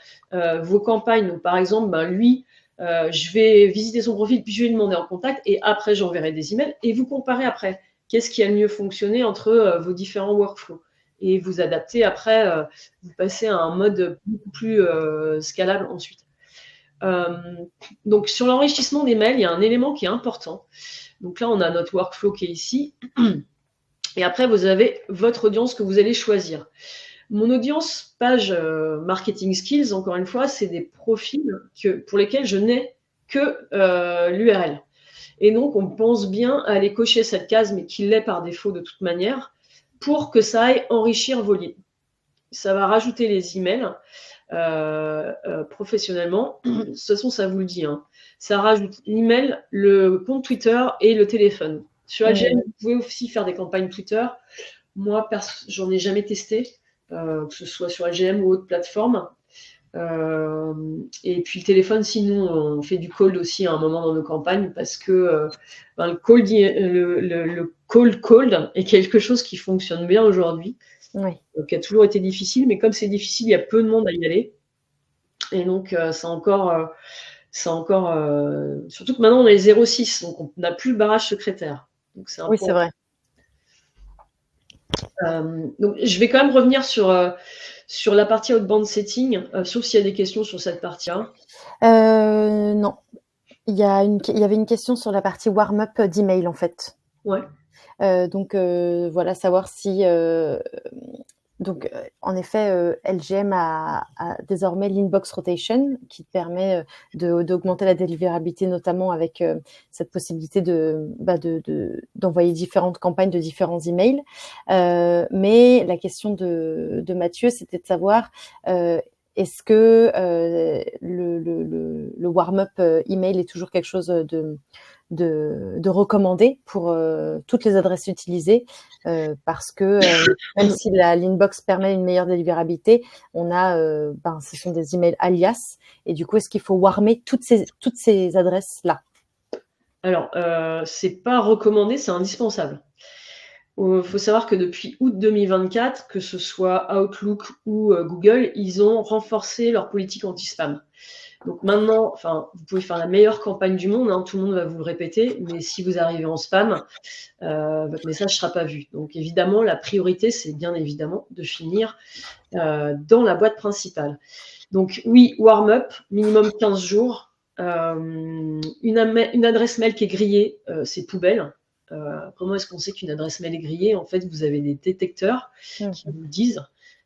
vos campagnes. Donc, par exemple, lui, je vais visiter son profil, puis je vais lui demander en contact, et après j'enverrai des emails, et vous comparez après. Qu'est-ce qui a le mieux fonctionné entre vos différents workflows? Et vous adaptez après, vous passez à un mode beaucoup plus scalable ensuite. Donc, sur l'enrichissement des mails, il y a un élément qui est important. Donc là, on a notre workflow qui est ici. Et après, vous avez votre audience que vous allez choisir. Mon audience page marketing skills, encore une fois, c'est des profils pour lesquels je n'ai que l'URL. Et donc, on pense bien à aller cocher cette case, mais qui l'est par défaut de toute manière, pour que ça aille enrichir vos leads. Ça va rajouter les emails. Professionnellement, de toute façon, ça vous le dit. Ça rajoute l'email, le compte Twitter et le téléphone. Sur LGM, vous pouvez aussi faire des campagnes Twitter. Moi, j'en ai jamais testé, que ce soit sur LGM ou autre plateforme. Et puis le téléphone, sinon, on fait du cold aussi à un moment dans nos campagnes, parce que le cold est quelque chose qui fonctionne bien aujourd'hui. Oui. Qui a toujours été difficile, mais comme c'est difficile, il y a peu de monde à y aller. Et donc, surtout que maintenant, on est 0,6, donc on n'a plus le barrage secrétaire. Donc, c'est oui, c'est vrai. Donc, je vais quand même revenir sur la partie outbound setting, sauf s'il y a des questions sur cette partie-là. Non. Il y avait une question sur la partie warm-up d'email, en fait. Ouais. Donc, voilà, savoir si... donc, en effet, LGM a désormais l'inbox rotation qui permet d'augmenter la délivrabilité, notamment avec cette possibilité d'envoyer différentes campagnes de différents emails. Mais la question de Mathieu, c'était de savoir est-ce que le warm-up email est toujours quelque chose de recommandé pour toutes les adresses utilisées parce que même si l'inbox permet une meilleure délivrabilité, on a, ce sont des emails alias et du coup, est-ce qu'il faut warmer toutes ces adresses-là? Alors, c'est pas recommandé, c'est indispensable. Faut savoir que depuis août 2024, que ce soit Outlook ou Google, ils ont renforcé leur politique anti-spam. Donc maintenant, vous pouvez faire la meilleure campagne du monde, hein, tout le monde va vous le répéter, mais si vous arrivez en spam, votre message ne sera pas vu. Donc évidemment, la priorité, c'est bien évidemment de finir dans la boîte principale. Donc oui, warm-up, minimum 15 jours. Une adresse mail qui est grillée, c'est poubelle. Comment est-ce qu'on sait qu'une adresse mail est grillée? En fait, vous avez des détecteurs qui vous disent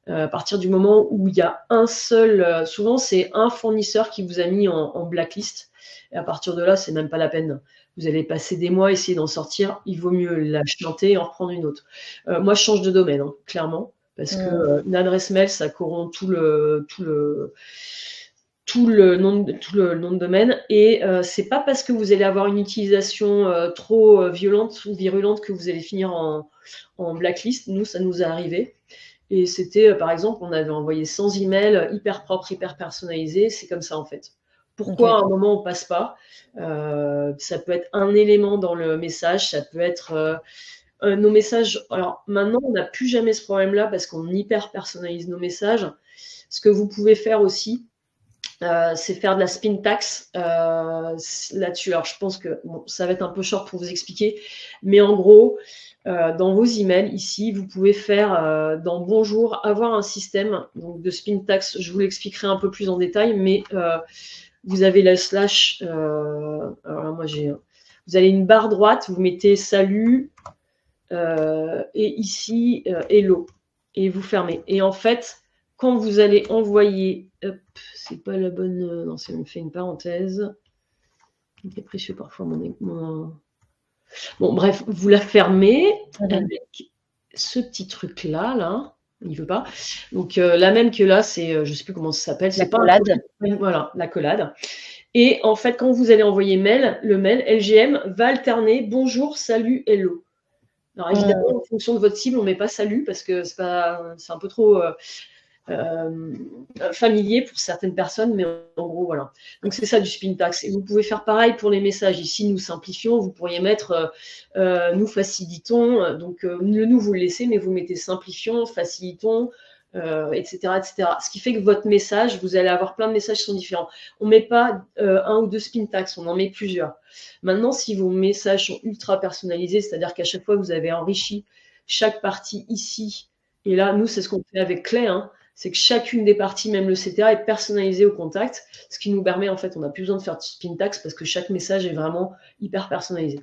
à partir du moment où il y a un seul, souvent c'est un fournisseur qui vous a mis en blacklist, et à partir de là, c'est même pas la peine. Vous allez passer des mois à essayer d'en sortir, il vaut mieux la chanter et en reprendre une autre. Moi, je change de domaine, hein, clairement, parce que une adresse mail, ça corrompt tout le nom de domaine, et c'est pas parce que vous allez avoir une utilisation trop violente ou virulente que vous allez finir en blacklist. Nous, ça nous est arrivé. Et c'était, par exemple, on avait envoyé 100 emails hyper propres, hyper personnalisés. C'est comme ça, en fait. Pourquoi à un moment on passe pas? Ça peut être un élément dans le message, ça peut être nos messages. Alors maintenant, on n'a plus jamais ce problème-là parce qu'on hyper personnalise nos messages. Ce que vous pouvez faire aussi, c'est faire de la spin tax là-dessus. Alors je pense que ça va être un peu short pour vous expliquer, mais en gros, dans vos emails ici, vous pouvez faire dans Bonjour avoir un système donc, de spin tax. Je vous l'expliquerai un peu plus en détail, mais vous avez la slash. Alors là, moi vous avez une barre droite, vous mettez salut et ici hello et vous fermez. Et en fait, quand vous allez envoyer, hop, c'est pas la bonne, non, c'est on fait une parenthèse. C'est précieux parfois mon. Bon, bref, vous la fermez avec ce petit truc là, il veut pas. Donc la même que là, c'est, je sais plus comment ça s'appelle, c'est pas collade. Voilà, la collade. Et en fait, quand vous allez envoyer le mail, LGM va alterner bonjour, salut, hello. Alors évidemment, en fonction de votre cible, on met pas salut parce que c'est un peu trop familier pour certaines personnes, mais en gros, voilà. Donc c'est ça du spin tax. Et vous pouvez faire pareil pour les messages. Ici, nous simplifions. Vous pourriez mettre nous facilitons. Donc le nous, vous le laissez, mais vous mettez simplifions, facilitons, etc., etc. Ce qui fait que votre message, vous allez avoir plein de messages qui sont différents. On ne met pas un ou deux spin tax, on en met plusieurs. Maintenant, si vos messages sont ultra personnalisés, c'est-à-dire qu'à chaque fois, vous avez enrichi chaque partie ici, et là, nous, c'est ce qu'on fait avec Clé, hein, c'est que chacune des parties, même le CTA, est personnalisé au contact, ce qui nous permet, en fait, on n'a plus besoin de faire de spin tax parce que chaque message est vraiment hyper personnalisé.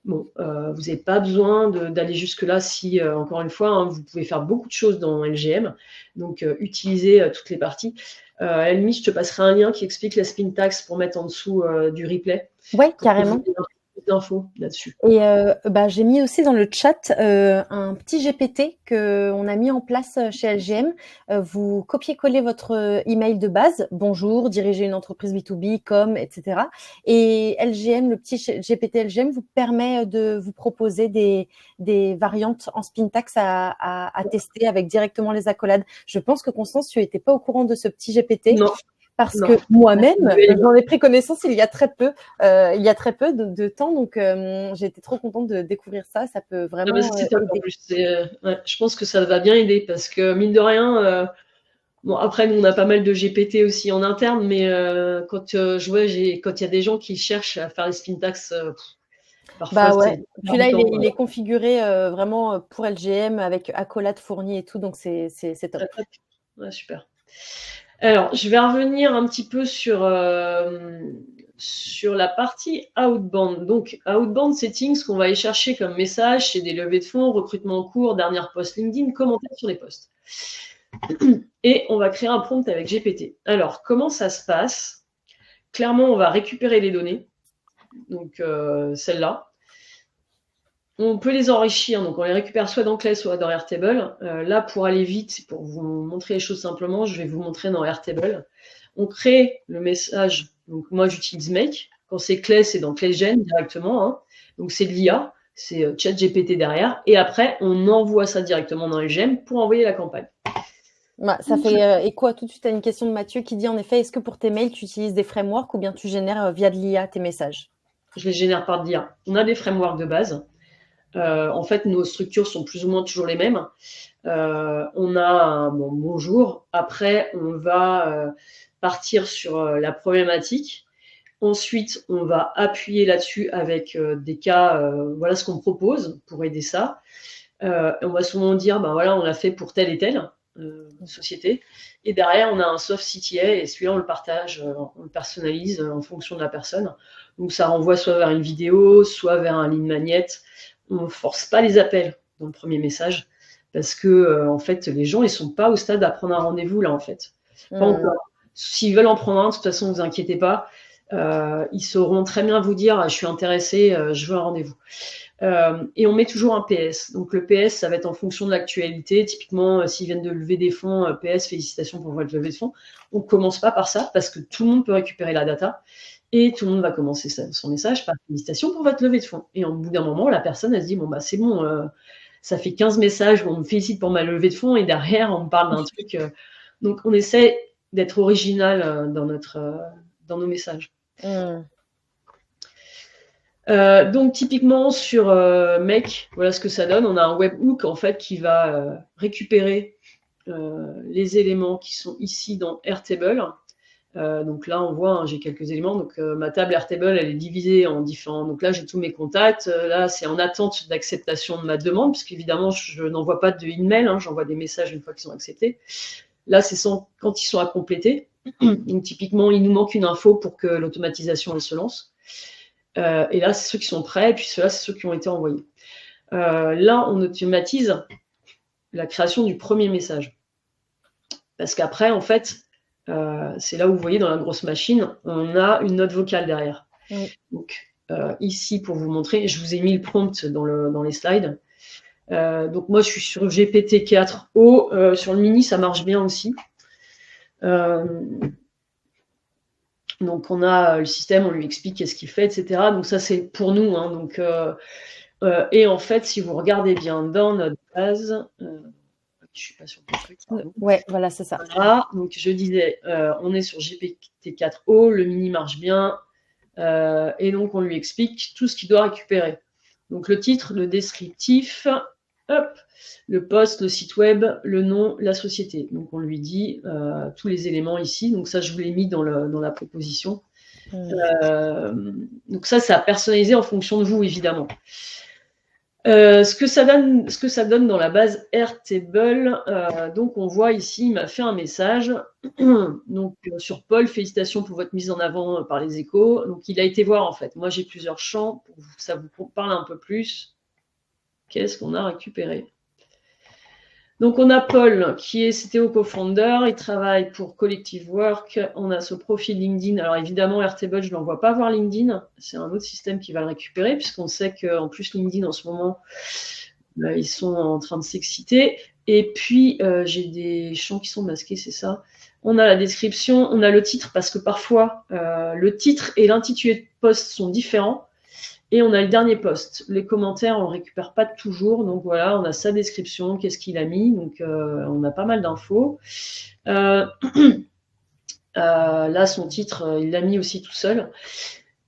Bon, vous n'avez pas besoin d'aller jusque-là si, encore une fois, hein, vous pouvez faire beaucoup de choses dans LGM, donc utilisez toutes les parties. Elmi, je te passerai un lien qui explique la spin tax pour mettre en dessous du replay. Oui, carrément. D'infos là-dessus. Et j'ai mis aussi dans le chat un petit GPT qu'on a mis en place chez LGM. Vous copiez-collez votre email de base, bonjour, dirigez une entreprise B2B, com, etc. Et LGM, le petit GPT LGM vous permet de vous proposer des variantes en spin tax à tester avec directement les accolades. Je pense que Constance, tu n'étais pas au courant de ce petit GPT. Non. Parce que moi-même, j'en ai pris connaissance il y a très peu de temps, donc j'ai été trop contente de découvrir ça. Ça peut vraiment c'est top, en plus. Je pense que ça va bien aider parce que mine de rien, bon après nous on a pas mal de GPT aussi en interne, mais quand je vois quand il y a des gens qui cherchent à faire les spin tax, Parfois, Bah ouais. c'est Puis là, embêtant. il est configuré vraiment pour LGM avec accolade fournie et tout, donc c'est top. Ouais, super. Alors, je vais revenir un petit peu sur la partie outbound. Donc, outbound settings, ce qu'on va aller chercher comme message, c'est des levées de fonds, recrutement en cours, dernière post LinkedIn, commentaires sur les posts. Et on va créer un prompt avec GPT. Alors, comment ça se passe? Clairement, on va récupérer les données, donc celles-là. On peut les enrichir, donc on les récupère soit dans Clay, soit dans Airtable. Là, pour aller vite, pour vous montrer les choses simplement, je vais vous montrer dans Airtable. On crée le message, donc moi j'utilise Make. Quand c'est Clay, c'est dans ClayGen directement. Hein. Donc c'est de l'IA, c'est ChatGPT derrière. Et après, on envoie ça directement dans LGM pour envoyer la campagne. Bah, ça fait écho tout de suite à une question de Mathieu qui dit en effet, est-ce que pour tes mails, tu utilises des frameworks ou bien tu génères via de l'IA tes messages? Je les génère par l'IA. On a des frameworks de base. En fait, nos structures sont plus ou moins toujours les mêmes. On a un bonjour. Après, on va partir sur la problématique. Ensuite, on va appuyer là-dessus avec des cas, voilà ce qu'on propose pour aider ça. On va souvent dire, ben voilà, on l'a fait pour telle et telle société. Et derrière, on a un soft CTA et celui-là, on le partage, on le personnalise en fonction de la personne. Donc, ça renvoie soit vers une vidéo, soit vers un lead magnet. On ne force pas les appels dans le premier message parce que, en fait, les gens, ils sont pas au stade à prendre un rendez-vous, là, en fait. Pas encore. S'ils veulent en prendre un, de toute façon, ne vous inquiétez pas. Ils sauront très bien vous dire, je suis intéressé, je veux un rendez-vous. Et on met toujours un PS. Donc le PS, ça va être en fonction de l'actualité. Typiquement, s'ils viennent de lever des fonds, PS, félicitations pour votre levée de fonds. On ne commence pas par ça parce que tout le monde peut récupérer la data et tout le monde va commencer son message par félicitations pour votre levée de fonds. Et au bout d'un moment, la personne, elle se dit, bon, bah c'est bon, ça fait 15 messages où on me félicite pour ma levée de fonds et derrière, on me parle d'un truc. Donc on essaie d'être original dans nos messages. Donc typiquement sur Make, voilà ce que ça donne. On a un webhook en fait qui va récupérer les éléments qui sont ici dans Airtable. Donc là on voit, hein, j'ai quelques éléments. Donc ma table Airtable, elle est divisée en différents. Donc là j'ai tous mes contacts. Là c'est en attente d'acceptation de ma demande, puisqu'évidemment je n'envoie pas de email, hein, j'envoie des messages une fois qu'ils sont acceptés. Là c'est quand ils sont à compléter. Donc typiquement il nous manque une info pour que l'automatisation elle se lance. Et là, c'est ceux qui sont prêts, et puis ceux-là, c'est ceux qui ont été envoyés. Là, on automatise la création du premier message. Parce qu'après, en fait, c'est là où vous voyez dans la grosse machine, on a une note vocale derrière. Oui. Donc, ici, pour vous montrer, je vous ai mis le prompt dans les slides. Donc, moi, je suis sur GPT-4o. Sur le mini, ça marche bien aussi. Donc on a le système, on lui explique qu'est-ce qu'il fait, etc. Donc ça c'est pour nous. Hein, donc, et en fait, si vous regardez bien dans notre base, je suis pas sur le truc. Pardon. Ouais, voilà, c'est ça. Voilà, donc je disais, on est sur GPT-4o, le mini marche bien, et donc on lui explique tout ce qu'il doit récupérer. Donc le titre, le descriptif, hop, le poste, le site web, le nom, la société. Donc on lui dit tous les éléments ici. Donc ça, je vous l'ai mis dans la proposition. Donc ça a personnalisé en fonction de vous, évidemment. Ce que ça donne dans la base Airtable, donc on voit ici, il m'a fait un message donc sur Paul, félicitations pour votre mise en avant par les échos. Donc il a été voir en fait. Moi j'ai plusieurs champs pour que ça vous parle un peu plus. Qu'est-ce qu'on a récupéré? Donc on a Paul qui est CTO co-founder, il travaille pour Collective Work, on a ce profil LinkedIn. Alors évidemment Airtable, je ne l'envoie pas voir LinkedIn, c'est un autre système qui va le récupérer puisqu'on sait qu'en plus LinkedIn en ce moment, ils sont en train de s'exciter. Et puis j'ai des champs qui sont masqués, c'est ça. On a la description, on a le titre parce que parfois le titre et l'intitulé de post sont différents. Et on a le dernier post. Les commentaires, on ne récupère pas toujours. Donc voilà, on a sa description, qu'est-ce qu'il a mis. Donc on a pas mal d'infos. Là, son titre, il l'a mis aussi tout seul.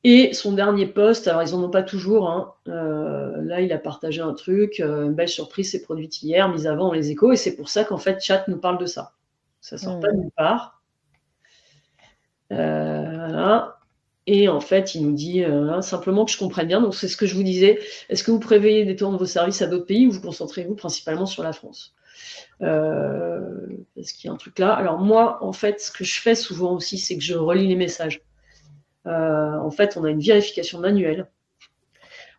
Et son dernier post, alors ils n'en ont pas toujours. Hein. Là, il a partagé un truc. Une belle surprise s'est produite hier, mise avant dans les échos. Et c'est pour ça qu'en fait, Chat nous parle de ça. Ça ne sort pas de nulle part. Voilà. Et en fait, il nous dit simplement que je comprenne bien. Donc, c'est ce que je vous disais. Est-ce que vous prévoyez d'étendre vos services à d'autres pays ou vous concentrez-vous principalement sur la France? Est-ce qu'il y a un truc là? Alors moi, en fait, ce que je fais souvent aussi, c'est que je relis les messages. En fait, on a une vérification manuelle.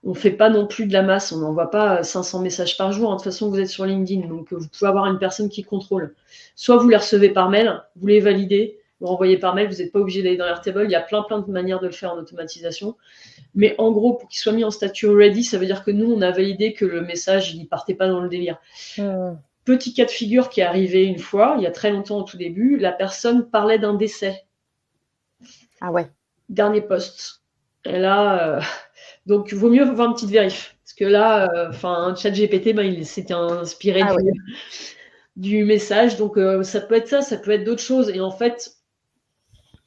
On ne fait pas non plus de la masse, on n'envoie pas 500 messages par jour. De toute façon, vous êtes sur LinkedIn, donc vous pouvez avoir une personne qui contrôle. Soit vous les recevez par mail, vous les validez, vous renvoyez par mail, vous n'êtes pas obligé d'aller dans Airtable. Il y a plein de manières de le faire en automatisation. Mais en gros, pour qu'il soit mis en statut ready, ça veut dire que nous, on a validé que le message, il ne partait pas dans le délire. Petit cas de figure qui est arrivé une fois, il y a très longtemps au tout début, la personne parlait d'un décès. Ah ouais. Dernier post. Et là, donc il vaut mieux avoir une petite vérif. Parce que là, ChatGPT, il s'était inspiré du message. Donc ça peut être ça peut être d'autres choses. Et en fait,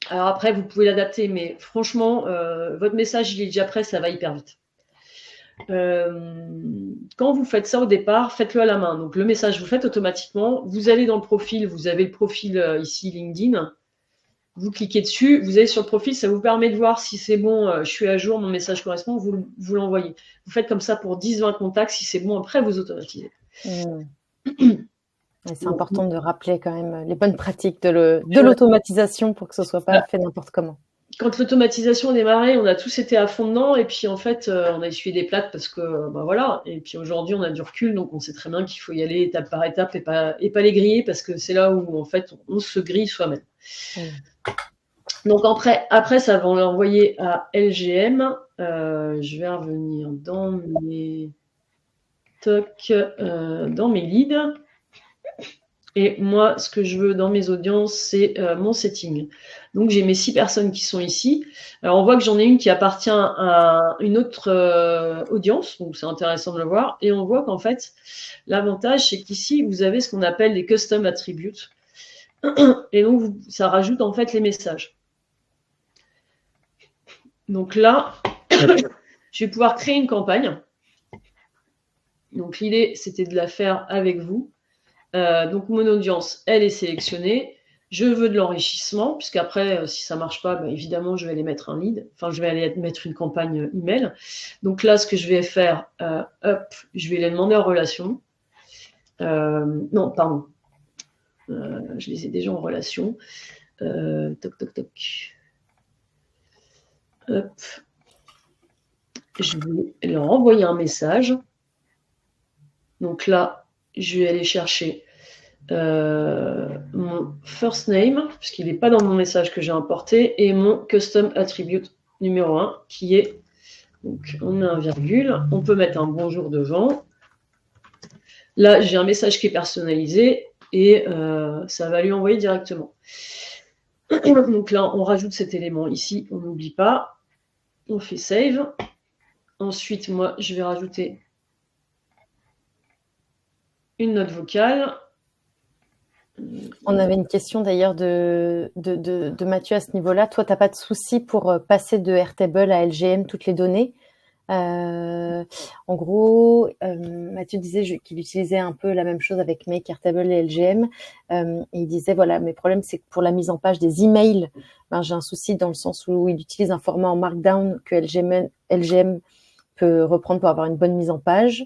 alors après, vous pouvez l'adapter, mais franchement, votre message, il est déjà prêt, ça va hyper vite. Quand vous faites ça au départ, faites-le à la main. Donc le message, vous le faites automatiquement. Vous allez dans le profil, vous avez le profil ici LinkedIn. Vous cliquez dessus, vous allez sur le profil, ça vous permet de voir si c'est bon, je suis à jour, mon message correspond, vous l'envoyez. Vous faites comme ça pour 10-20 contacts, si c'est bon, après vous automatisez. C'est important de rappeler quand même les bonnes pratiques de l'automatisation pour que ce ne soit pas fait n'importe comment. Quand l'automatisation a démarré, on a tous été à fond dedans, et puis en fait, on a essuyé des plates parce que, voilà, et puis aujourd'hui, on a du recul, donc on sait très bien qu'il faut y aller étape par étape et pas les griller, parce que c'est là où, en fait, on se grille soi-même. Donc après, ça va l'envoyer à LGM. Je vais revenir dans mes dans mes leads. Et moi, ce que je veux dans mes audiences, c'est mon setting. Donc, j'ai mes 6 personnes qui sont ici. Alors, on voit que j'en ai une qui appartient à une autre audience. Donc, c'est intéressant de le voir. Et on voit qu'en fait, l'avantage, c'est qu'ici, vous avez ce qu'on appelle les custom attributes. Et donc, ça rajoute en fait les messages. Donc là, je vais pouvoir créer une campagne. Donc, l'idée, c'était de la faire avec vous. Donc, mon audience, elle est sélectionnée. Je veux de l'enrichissement, puisqu'après, si ça ne marche pas, évidemment, je vais aller mettre un lead. Enfin, je vais aller mettre une campagne email. Donc là, ce que je vais faire, je vais les demander en relation. Non, pardon. Je les ai déjà en relation. Toc, toc, toc. Hop. Je vais leur envoyer un message. Donc là, je vais aller chercher mon first name, puisqu'il n'est pas dans mon message que j'ai importé, et mon custom attribute numéro 1, qui est, donc on met un virgule, on peut mettre un bonjour devant. Là, j'ai un message qui est personnalisé, et ça va lui envoyer directement. Donc là, on rajoute cet élément ici, on n'oublie pas, on fait save. Ensuite, moi, je vais rajouter une note vocale. On avait une question d'ailleurs de Mathieu à ce niveau-là. Toi, tu n'as pas de souci pour passer de Airtable à LGM toutes les données. En gros, Mathieu disait qu'il utilisait un peu la même chose avec Make, Airtable et LGM. Et il disait, voilà, mes problèmes, c'est que pour la mise en page des emails, j'ai un souci dans le sens où il utilise un format en Markdown que LGM peut reprendre pour avoir une bonne mise en page.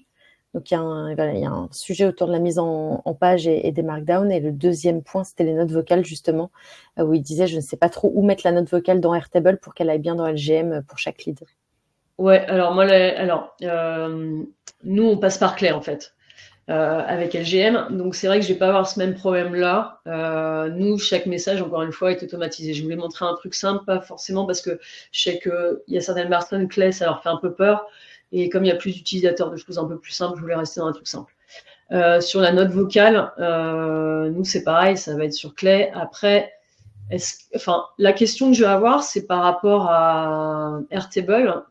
Donc, il y a un sujet autour de la mise en page et des markdowns. Et le deuxième point, c'était les notes vocales, justement, où il disait, je ne sais pas trop où mettre la note vocale dans Airtable pour qu'elle aille bien dans LGM pour chaque lead. Ouais, alors moi, nous, on passe par Claire, en fait, avec LGM. Donc, c'est vrai que je ne vais pas avoir ce même problème-là. Nous, chaque message, encore une fois, est automatisé. Je voulais montrer un truc simple, pas forcément parce que je sais qu'il y a certaines personnes, Claire, ça leur fait un peu peur. Et comme il y a plus d'utilisateurs de choses un peu plus simples, je voulais rester dans un truc simple. Sur la note vocale, nous, c'est pareil, ça va être sur Clay. Après, la question que je vais avoir, c'est par rapport à Airtable.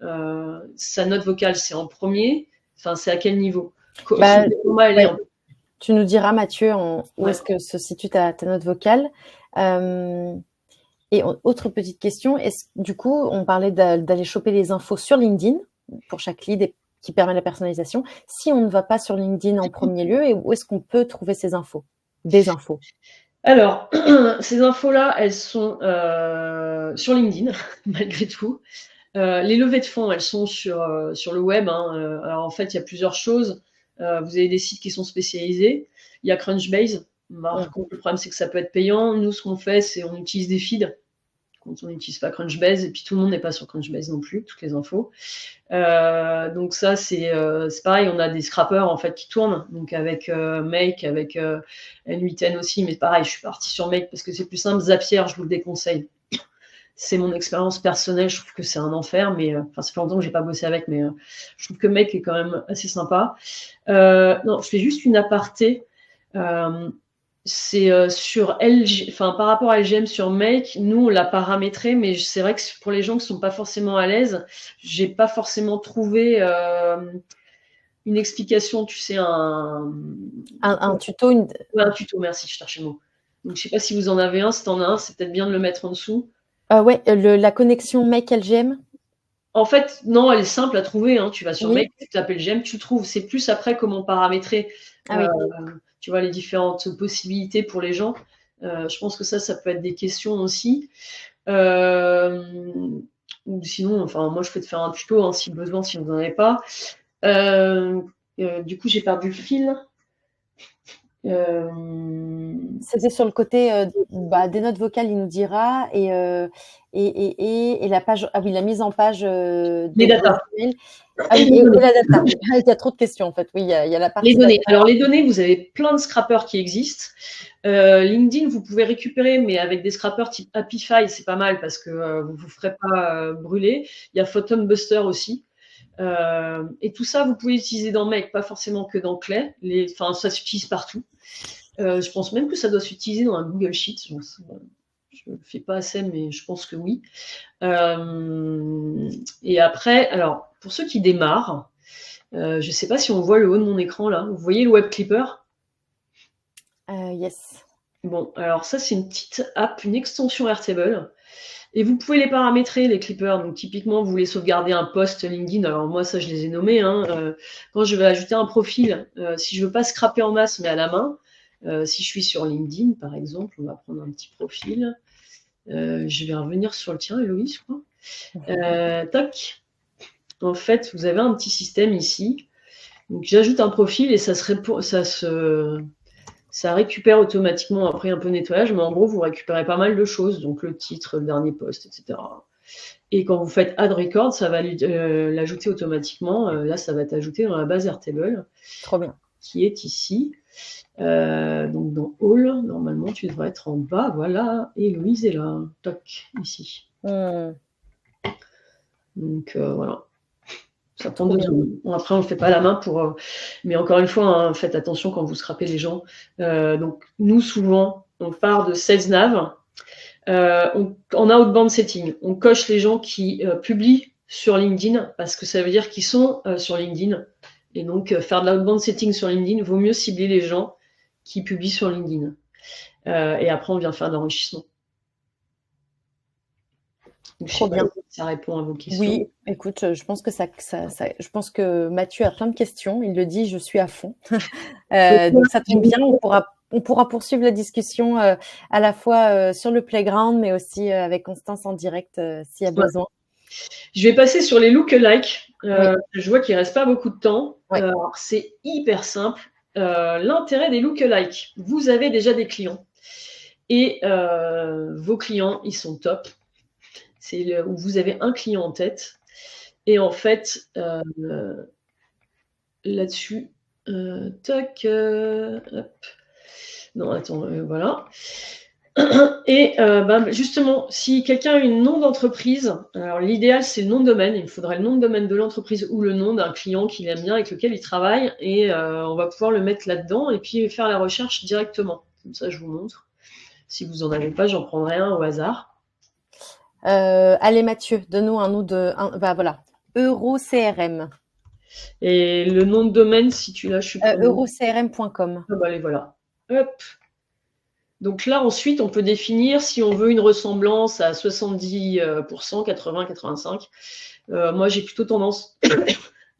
Sa note vocale, c'est en premier. Enfin, c'est à quel niveau? Tu nous diras, Mathieu, où est-ce que se situe ta note vocale. Et autre petite question, du coup, on parlait d'aller choper les infos sur LinkedIn pour chaque lead qui permet la personnalisation. Si on ne va pas sur LinkedIn en premier lieu, et où est-ce qu'on peut trouver ces infos, des infos? Alors, ces infos-là, elles sont sur LinkedIn, malgré tout. Les levées de fonds, elles sont sur le web, hein. Alors, en fait, il y a plusieurs choses. Vous avez des sites qui sont spécialisés. Il y a Crunchbase. Par contre, le problème, c'est que ça peut être payant. Nous, ce qu'on fait, c'est on utilise des feeds quand on n'utilise pas Crunchbase. Et puis, tout le monde n'est pas sur Crunchbase non plus, toutes les infos. Donc ça, c'est pareil, on a des scrappers en fait qui tournent, donc avec Make, avec N8N aussi, mais pareil, je suis partie sur Make parce que c'est plus simple. Zapier, je vous le déconseille. C'est mon expérience personnelle, je trouve que c'est un enfer, mais enfin, ça fait longtemps que j'ai pas bossé avec, mais je trouve que Make est quand même assez sympa. Non, je fais juste une aparté. C'est sur LG, enfin par rapport à LGM sur Make, nous on l'a paramétré, mais c'est vrai que pour les gens qui sont pas forcément à l'aise, j'ai pas forcément trouvé une explication, tu sais, Un tuto, un tuto, merci, je cherchais le mot. Donc je sais pas si vous en avez un, si t'en as un, c'est peut-être bien de le mettre en dessous. ouais, la connexion Make LGM. En fait, non, elle est simple à trouver, hein. Tu vas sur Oui. Make, tu tapes LGM, tu le trouves. C'est plus après comment paramétrer, Ah oui. tu vois, les différentes possibilités pour les gens. Je pense que ça peut être des questions aussi. Ou sinon, enfin, moi, je peux te faire un tuto, hein, si besoin, si vous n'en avez pas. Du coup, j'ai perdu le fil. C'était sur le côté des notes vocales, il nous dira, et la page, ah oui, la mise en page Les datas. emails. Ah oui, et la data. Il y a trop de questions en fait. Oui, il y a la Les partie données. data. Alors, les données, vous avez plein de scrappers qui existent. LinkedIn, vous pouvez récupérer, mais avec des scrappers type Happify, c'est pas mal parce que vous ne vous ferez pas brûler. Il y a Photon Buster aussi. Et tout ça, vous pouvez utiliser dans Make, pas forcément que dans Clay. Enfin, ça s'utilise partout. Je pense même que ça doit s'utiliser dans un Google Sheet. Je ne le fais pas assez, mais je pense que oui. Et après, alors, pour ceux qui démarrent, je ne sais pas si on voit le haut de mon écran là. Vous voyez le Web Clipper? Yes. Bon, alors ça, c'est une petite app, une extension Airtable. Et vous pouvez les paramétrer, les clippers. Donc, typiquement, vous voulez sauvegarder un post LinkedIn. Alors, moi, ça, je les ai nommés, hein. Quand je vais ajouter un profil, si je veux pas scraper en masse, mais à la main, si je suis sur LinkedIn, par exemple, on va prendre un petit profil. Je vais revenir sur le tien, Héloïse, je crois. Tac. En fait, vous avez un petit système ici. Donc, j'ajoute un profil et ça récupère automatiquement après un peu de nettoyage, mais en gros, vous récupérez pas mal de choses, donc le titre, le dernier post, etc. Et quand vous faites Add Record, ça va l'ajouter automatiquement. Là, ça va être ajouté dans la base Airtable. Trop bien. Qui est ici. Donc dans All, normalement, tu devrais être en bas. Voilà. Et Louise est là. Toc, ici. Donc voilà. Ça prend 2 secondes. Bon, après, on ne le fait pas à la main pour. Mais encore une fois, hein, faites attention quand vous scrapez les gens. Donc, nous, souvent, on part de Sales Nav. En outbound setting, on coche les gens qui publient sur LinkedIn parce que ça veut dire qu'ils sont sur LinkedIn. Et donc, faire de l'outbound setting sur LinkedIn, vaut mieux cibler les gens qui publient sur LinkedIn. Et après, on vient faire de l'enrichissement. Trop bien. Ça répond à vos questions. Oui, écoute, je pense que je pense que Mathieu a plein de questions. Il le dit, je suis à fond. Donc ça tombe bien, on pourra poursuivre la discussion à la fois sur le playground, mais aussi avec Constance en direct s'il y a besoin. Je vais passer sur les lookalikes. Je vois qu'il ne reste pas beaucoup de temps. C'est hyper simple. L'intérêt des lookalikes, vous avez déjà des clients. Et vos clients, ils sont top. C'est où vous avez un client en tête. Et en fait, là-dessus, toc, hop. Non, attends, voilà. Et justement, si quelqu'un a un nom d'entreprise, alors l'idéal c'est le nom de domaine, il me faudrait le nom de domaine de l'entreprise ou le nom d'un client qu'il aime bien avec lequel il travaille, et on va pouvoir le mettre là-dedans et puis faire la recherche directement. Comme ça, je vous montre. Si vous n'en avez pas, j'en prendrai un au hasard. Allez Mathieu, donne-nous un nom voilà, EuroCRM. Et le nom de domaine, si tu l'as, je suis eurocrm.com. Ah bah allez, voilà. Hop. Donc là, ensuite, on peut définir si on veut une ressemblance à 70%, 80, 85. Moi, j'ai plutôt tendance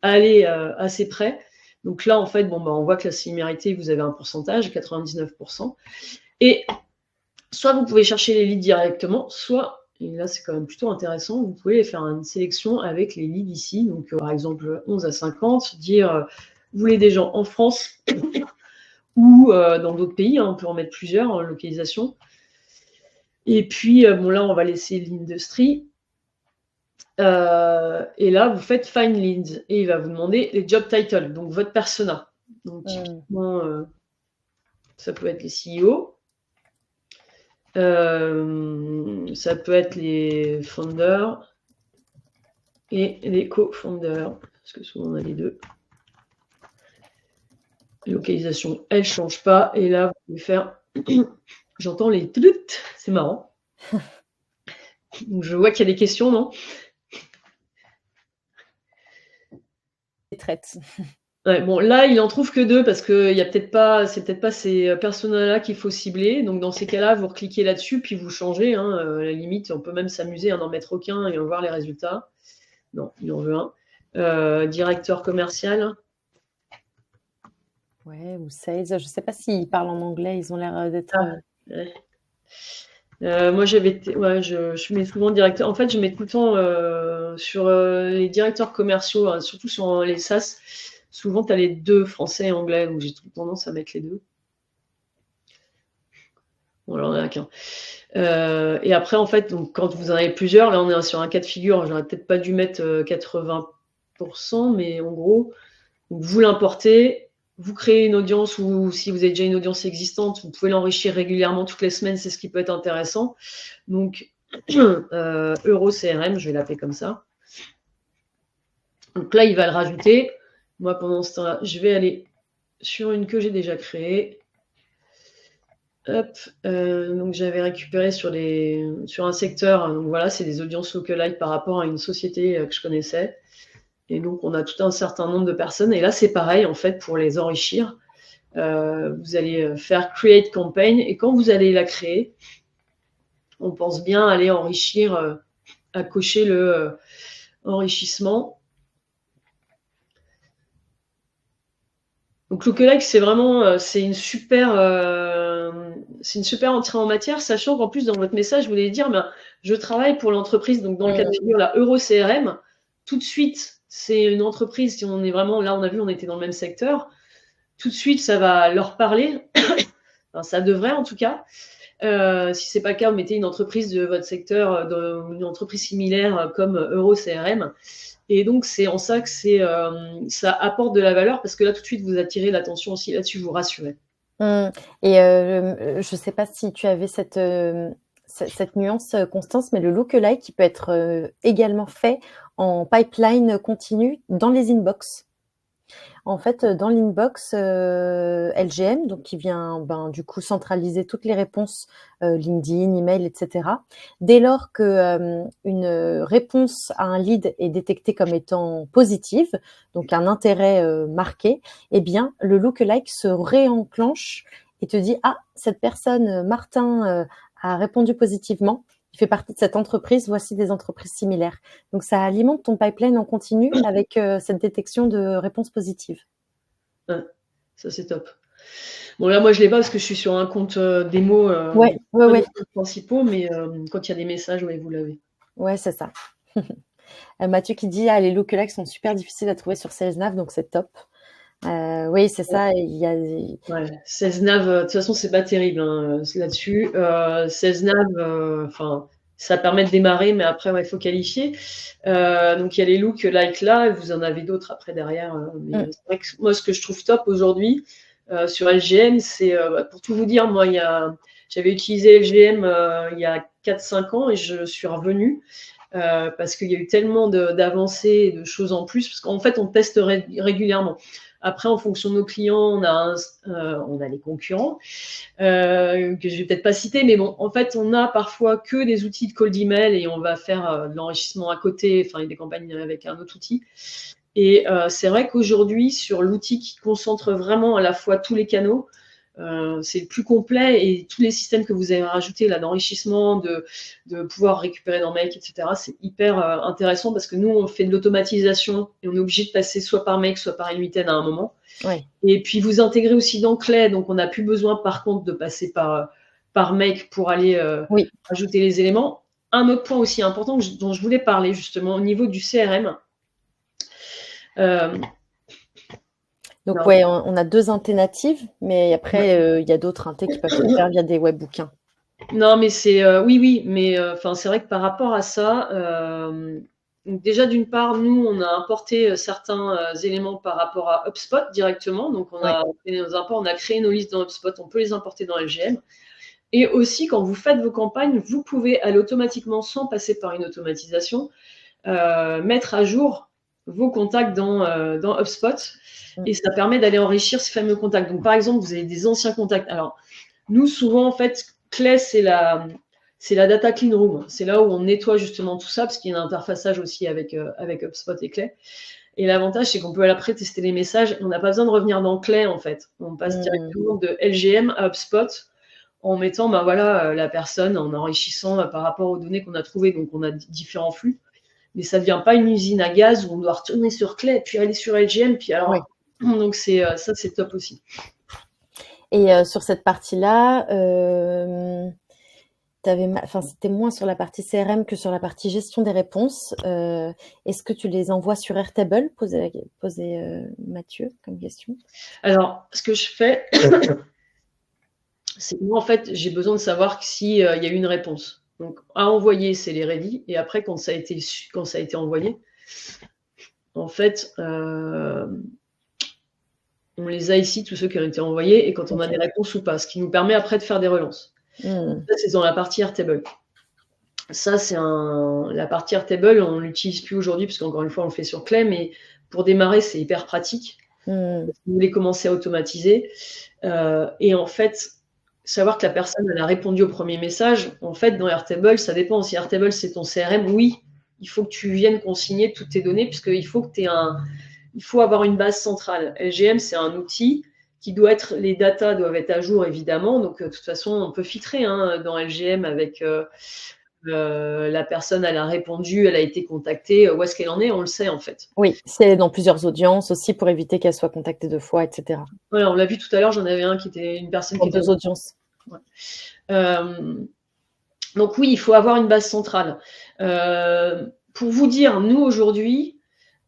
à aller assez près. Donc là, en fait, on voit que la similarité, vous avez un pourcentage, 99%. Et Soit vous pouvez chercher les leads directement, soit, et là c'est quand même plutôt intéressant, vous pouvez faire une sélection avec les leads ici. Donc par exemple 11 à 50, dire vous voulez des gens en France ou dans d'autres pays, on peut en mettre plusieurs en localisation. Et puis bon, là on va laisser l'industrie. Et là vous faites find leads et il va vous demander les job titles, donc votre persona. Donc typiquement ça peut être les CEO. Ça peut être les founders et les co-founders, parce que souvent on a les deux. Les localisations, elles ne changent pas. Et là, vous pouvez faire... J'entends les... C'est marrant. Donc, je vois qu'il y a des questions, non? Traite. Ouais, bon, là, il en trouve que 2 parce que c'est peut-être pas ces personas-là qu'il faut cibler. Donc, dans ces cas-là, vous recliquez là-dessus, puis vous changez. À la limite, on peut même s'amuser à n'en mettre aucun et en voir les résultats. Non, il en veut un. Directeur commercial. Ouais, ou sales. Je ne sais pas s'ils parlent en anglais. Ils ont l'air d'être... Ouais. Moi, je mets souvent directeur. En fait, je mets tout le temps sur les directeurs commerciaux, surtout sur les SaaS. Souvent, tu as les 2 français et anglais, donc j'ai tendance à mettre les 2. Bon, alors, on en a qu'un. Et après, en fait, donc, quand vous en avez plusieurs, là, on est sur un cas de figure. J'aurais peut-être pas dû mettre 80%, mais en gros, vous l'importez. Vous créez une audience ou si vous avez déjà une audience existante, vous pouvez l'enrichir régulièrement toutes les semaines, c'est ce qui peut être intéressant. Donc, Euro CRM, je vais l'appeler comme ça. Donc là, il va le rajouter. Moi, pendant ce temps-là, je vais aller sur une que j'ai déjà créée. Hop, donc j'avais récupéré sur un secteur. Donc voilà, c'est des audiences lookalike par rapport à une société que je connaissais. Et donc, on a tout un certain nombre de personnes. Et là, c'est pareil, en fait, pour les enrichir. Vous allez faire Create Campaign. Et quand vous allez la créer, on pense bien aller enrichir, à cocher le enrichissement. Donc, lookalike, c'est vraiment c'est une super entrée en matière, sachant qu'en plus, dans votre message, vous voulez dire je travaille pour l'entreprise. Donc, dans le cas de figure, la Euro CRM, tout de suite, c'est une entreprise, si on est vraiment, là on a vu, on était dans le même secteur, tout de suite ça va leur parler, enfin, ça devrait en tout cas. Si c'est pas le cas, vous mettez une entreprise de votre secteur, une entreprise similaire comme Euro CRM, et donc c'est en ça que ça apporte de la valeur, parce que là tout de suite vous attirez l'attention aussi là-dessus, vous rassurez. Et je ne sais pas si tu avais cette nuance, Constance, mais le lookalike qui peut être également fait en pipeline continu dans les inbox. En fait, dans l'inbox LGM, donc qui vient du coup centraliser toutes les réponses LinkedIn, email, etc. Dès lors que une réponse à un lead est détectée comme étant positive, donc un intérêt marqué, eh bien le lookalike se réenclenche et te dit cette personne Martin a répondu positivement. Il fait partie de cette entreprise, voici des entreprises similaires. Donc, ça alimente ton pipeline en continu avec cette détection de réponses positives. Ouais, ça, c'est top. Bon, là, moi, je ne l'ai pas parce que je suis sur un compte démo, Ouais. principaux, mais quand il y a des messages, ouais, vous l'avez. Ouais, c'est ça. Mathieu qui dit les lookalikes sont super difficiles à trouver sur SalesNav, donc c'est top. Oui, c'est ça. Il y a... Ouais, SalesNav, de toute façon, c'est pas terrible là-dessus. SalesNav, ça permet de démarrer, mais après, il faut qualifier. Donc, il y a les lookalikes là, et vous en avez d'autres après derrière. Mais c'est vrai que moi, ce que je trouve top aujourd'hui sur LGM, c'est, pour tout vous dire, moi, j'avais utilisé LGM il y a 4-5 ans et je suis revenue. Parce qu'il y a eu tellement d'avancées et de choses en plus, parce qu'en fait, on teste régulièrement. Après, en fonction de nos clients, on a les concurrents, que je vais peut-être pas citer, mais bon, en fait, on a parfois que des outils de cold email et on va faire de l'enrichissement à côté, enfin, des campagnes avec un autre outil. Et c'est vrai qu'aujourd'hui, sur l'outil qui concentre vraiment à la fois tous les canaux, c'est le plus complet, et tous les systèmes que vous avez rajoutés là d'enrichissement, de pouvoir récupérer dans Make, etc., c'est hyper intéressant, parce que nous, on fait de l'automatisation et on est obligé de passer soit par Make, soit par Inuiten à un moment. Ouais. Et puis, vous intégrez aussi dans Clay, donc on n'a plus besoin, par contre, de passer par par make pour aller Oui. ajouter les éléments. Un autre point aussi important dont je voulais parler justement au niveau du CRM. Donc ouais, on a 2 intés natives, mais après, il y a d'autres intés qui peuvent se faire via des webbookings. Non, mais c'est oui, mais c'est vrai que par rapport à ça, déjà d'une part, nous, on a importé certains éléments par rapport à HubSpot directement. Donc, on a fait nos imports, on a créé nos listes dans HubSpot, on peut les importer dans LGM. Et aussi, quand vous faites vos campagnes, vous pouvez aller automatiquement, sans passer par une automatisation, mettre à jour vos contacts dans HubSpot. Et ça permet d'aller enrichir ces fameux contacts. Donc, par exemple, vous avez des anciens contacts. Alors, nous, souvent, en fait, Clay, c'est la data clean room. C'est là où on nettoie justement tout ça, parce qu'il y a un interfaçage aussi avec HubSpot et Clay. Et l'avantage, c'est qu'on peut après tester les messages. On n'a pas besoin de revenir dans Clay, en fait. On passe directement de LGM à HubSpot en mettant la personne, en enrichissant par rapport aux données qu'on a trouvées. Donc, on a différents flux. Mais ça ne devient pas une usine à gaz où on doit retourner sur Clay, puis aller sur LGM. Puis alors, donc, ça, c'est top aussi. Et sur cette partie-là, c'était moins sur la partie CRM que sur la partie gestion des réponses. Est-ce que tu les envoies sur Airtable, posait Mathieu comme question. Alors, ce que je fais, c'est que moi, en fait, j'ai besoin de savoir s'il y a eu une réponse. Donc, à envoyer, c'est les ready. Et après, quand ça a été envoyé, en fait, on les a ici, tous ceux qui ont été envoyés, et quand on a des réponses ou pas, ce qui nous permet après de faire des relances. Ça, c'est dans la partie Airtable. Ça, c'est la partie Airtable, on ne l'utilise plus aujourd'hui, parce qu'encore une fois, on le fait sur Clay, mais pour démarrer, c'est hyper pratique. Si vous voulez commencer à automatiser. Et en fait, savoir que la personne elle a répondu au premier message, en fait, dans Airtable, ça dépend. Si Airtable, c'est ton CRM, oui, il faut que tu viennes consigner toutes tes données, puisqu'il faut que il faut avoir une base centrale. LGM, c'est un outil qui les datas doivent être à jour, évidemment. Donc, de toute façon, on peut filtrer dans LGM avec la personne, elle a répondu, elle a été contactée. Où est-ce qu'elle en est? On le sait, en fait. Oui, si elle est dans plusieurs audiences aussi, pour éviter qu'elle soit contactée 2 fois, etc. Ouais, on l'a vu tout à l'heure, j'en avais un qui était une personne qui était... 2 audiences. Ouais. Donc oui, il faut avoir une base centrale. Pour vous dire, nous aujourd'hui,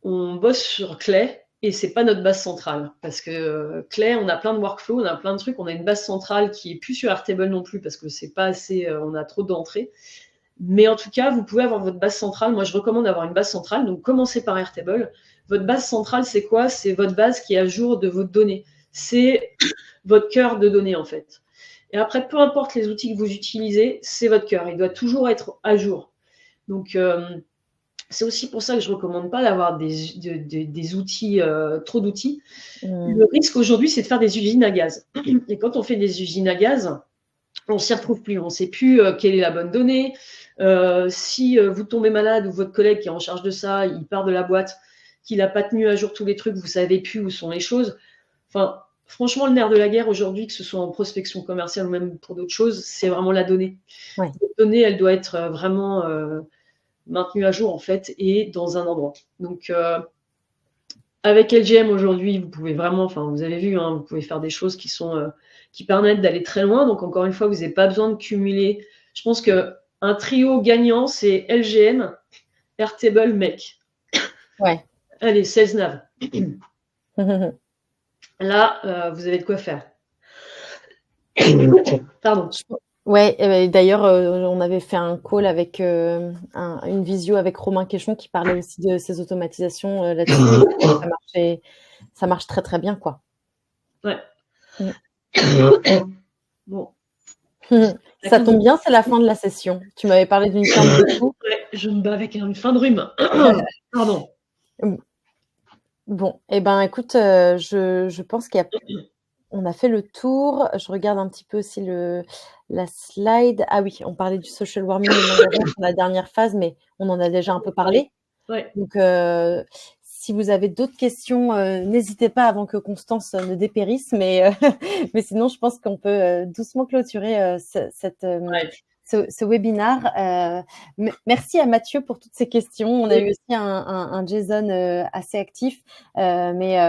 on bosse sur Clay et c'est pas notre base centrale parce que Clay, on a plein de workflows, on a plein de trucs, on a une base centrale qui est plus sur Airtable non plus parce que c'est pas assez, on a trop d'entrées. Mais en tout cas, vous pouvez avoir votre base centrale. Moi, je recommande d'avoir une base centrale. Donc, commencez par Airtable. Votre base centrale, c'est quoi? C'est votre base qui est à jour de votre donnée. C'est votre cœur de données, en fait. Et après, peu importe les outils que vous utilisez, c'est votre cœur. Il doit toujours être à jour. Donc, c'est aussi pour ça que je ne recommande pas d'avoir des outils, trop d'outils. Le risque aujourd'hui, c'est de faire des usines à gaz. Et quand on fait des usines à gaz, on ne s'y retrouve plus. On ne sait plus quelle est la bonne donnée. Si vous tombez malade ou votre collègue qui est en charge de ça, il part de la boîte, qu'il n'a pas tenu à jour tous les trucs, vous ne savez plus où sont les choses. Enfin, franchement, le nerf de la guerre aujourd'hui, que ce soit en prospection commerciale ou même pour d'autres choses, c'est vraiment la donnée. Ouais. La donnée, elle doit être vraiment maintenue à jour, en fait, et dans un endroit. Donc, avec LGM aujourd'hui, vous pouvez vraiment, vous avez vu, vous pouvez faire des choses qui permettent d'aller très loin. Donc, encore une fois, vous n'avez pas besoin de cumuler. Je pense qu'un trio gagnant, c'est LGM, Airtable, Make. Ouais. Allez, 16 nav. Là, vous avez de quoi faire. Pardon. Ouais, d'ailleurs, on avait fait un call avec une visio avec Romain Quéchon qui parlait aussi de ces automatisations là-dessus. Ça marche très très bien, quoi. Ouais. Bon. Ça tombe bien, c'est la fin de la session. Tu m'avais parlé d'une fin de tout. Ouais, je me bats avec une fin de rhume. Pardon. Bon, écoute, je pense on a fait le tour. Je regarde un petit peu aussi la slide. Ah oui, on parlait du social warming sur la dernière phase, mais on en a déjà un peu parlé. Ouais. Donc, si vous avez d'autres questions, n'hésitez pas avant que Constance ne dépérisse. Mais sinon, je pense qu'on peut doucement clôturer ce ce webinaire. Merci à Mathieu pour toutes ces questions. On a eu aussi un Jason assez actif, mais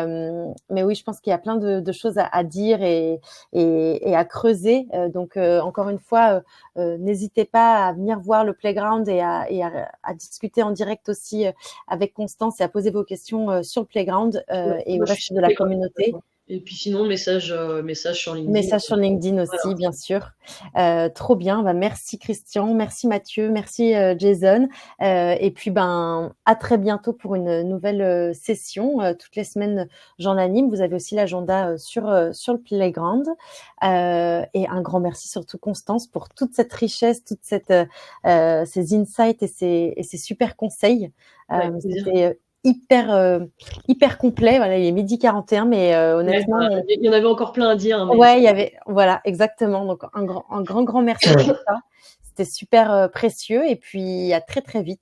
oui, je pense qu'il y a plein de choses à dire et à creuser. Donc, encore une fois, n'hésitez pas à venir voir le Playground et à discuter en direct aussi avec Constance et à poser vos questions sur le Playground et au reste de la communauté. Et puis sinon, message sur LinkedIn. Message sur LinkedIn aussi, voilà. Bien sûr. Trop bien. Merci Christian, merci Mathieu, merci Jason. Et puis à très bientôt pour une nouvelle session. Toutes les semaines, j'en anime. Vous avez aussi l'agenda sur le Playground. Et un grand merci surtout Constance pour toute cette richesse, toute ces insights et ces super conseils. C'était hyper complet. Voilà, il est 12h41, mais honnêtement, il y en avait encore plein à dire. Mais... Ouais, il y avait, voilà, exactement. Donc un grand merci pour ça. C'était super précieux. Et puis à très vite.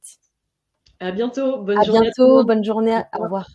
À bientôt. Bonne journée. À bientôt. Bonne journée. Au revoir.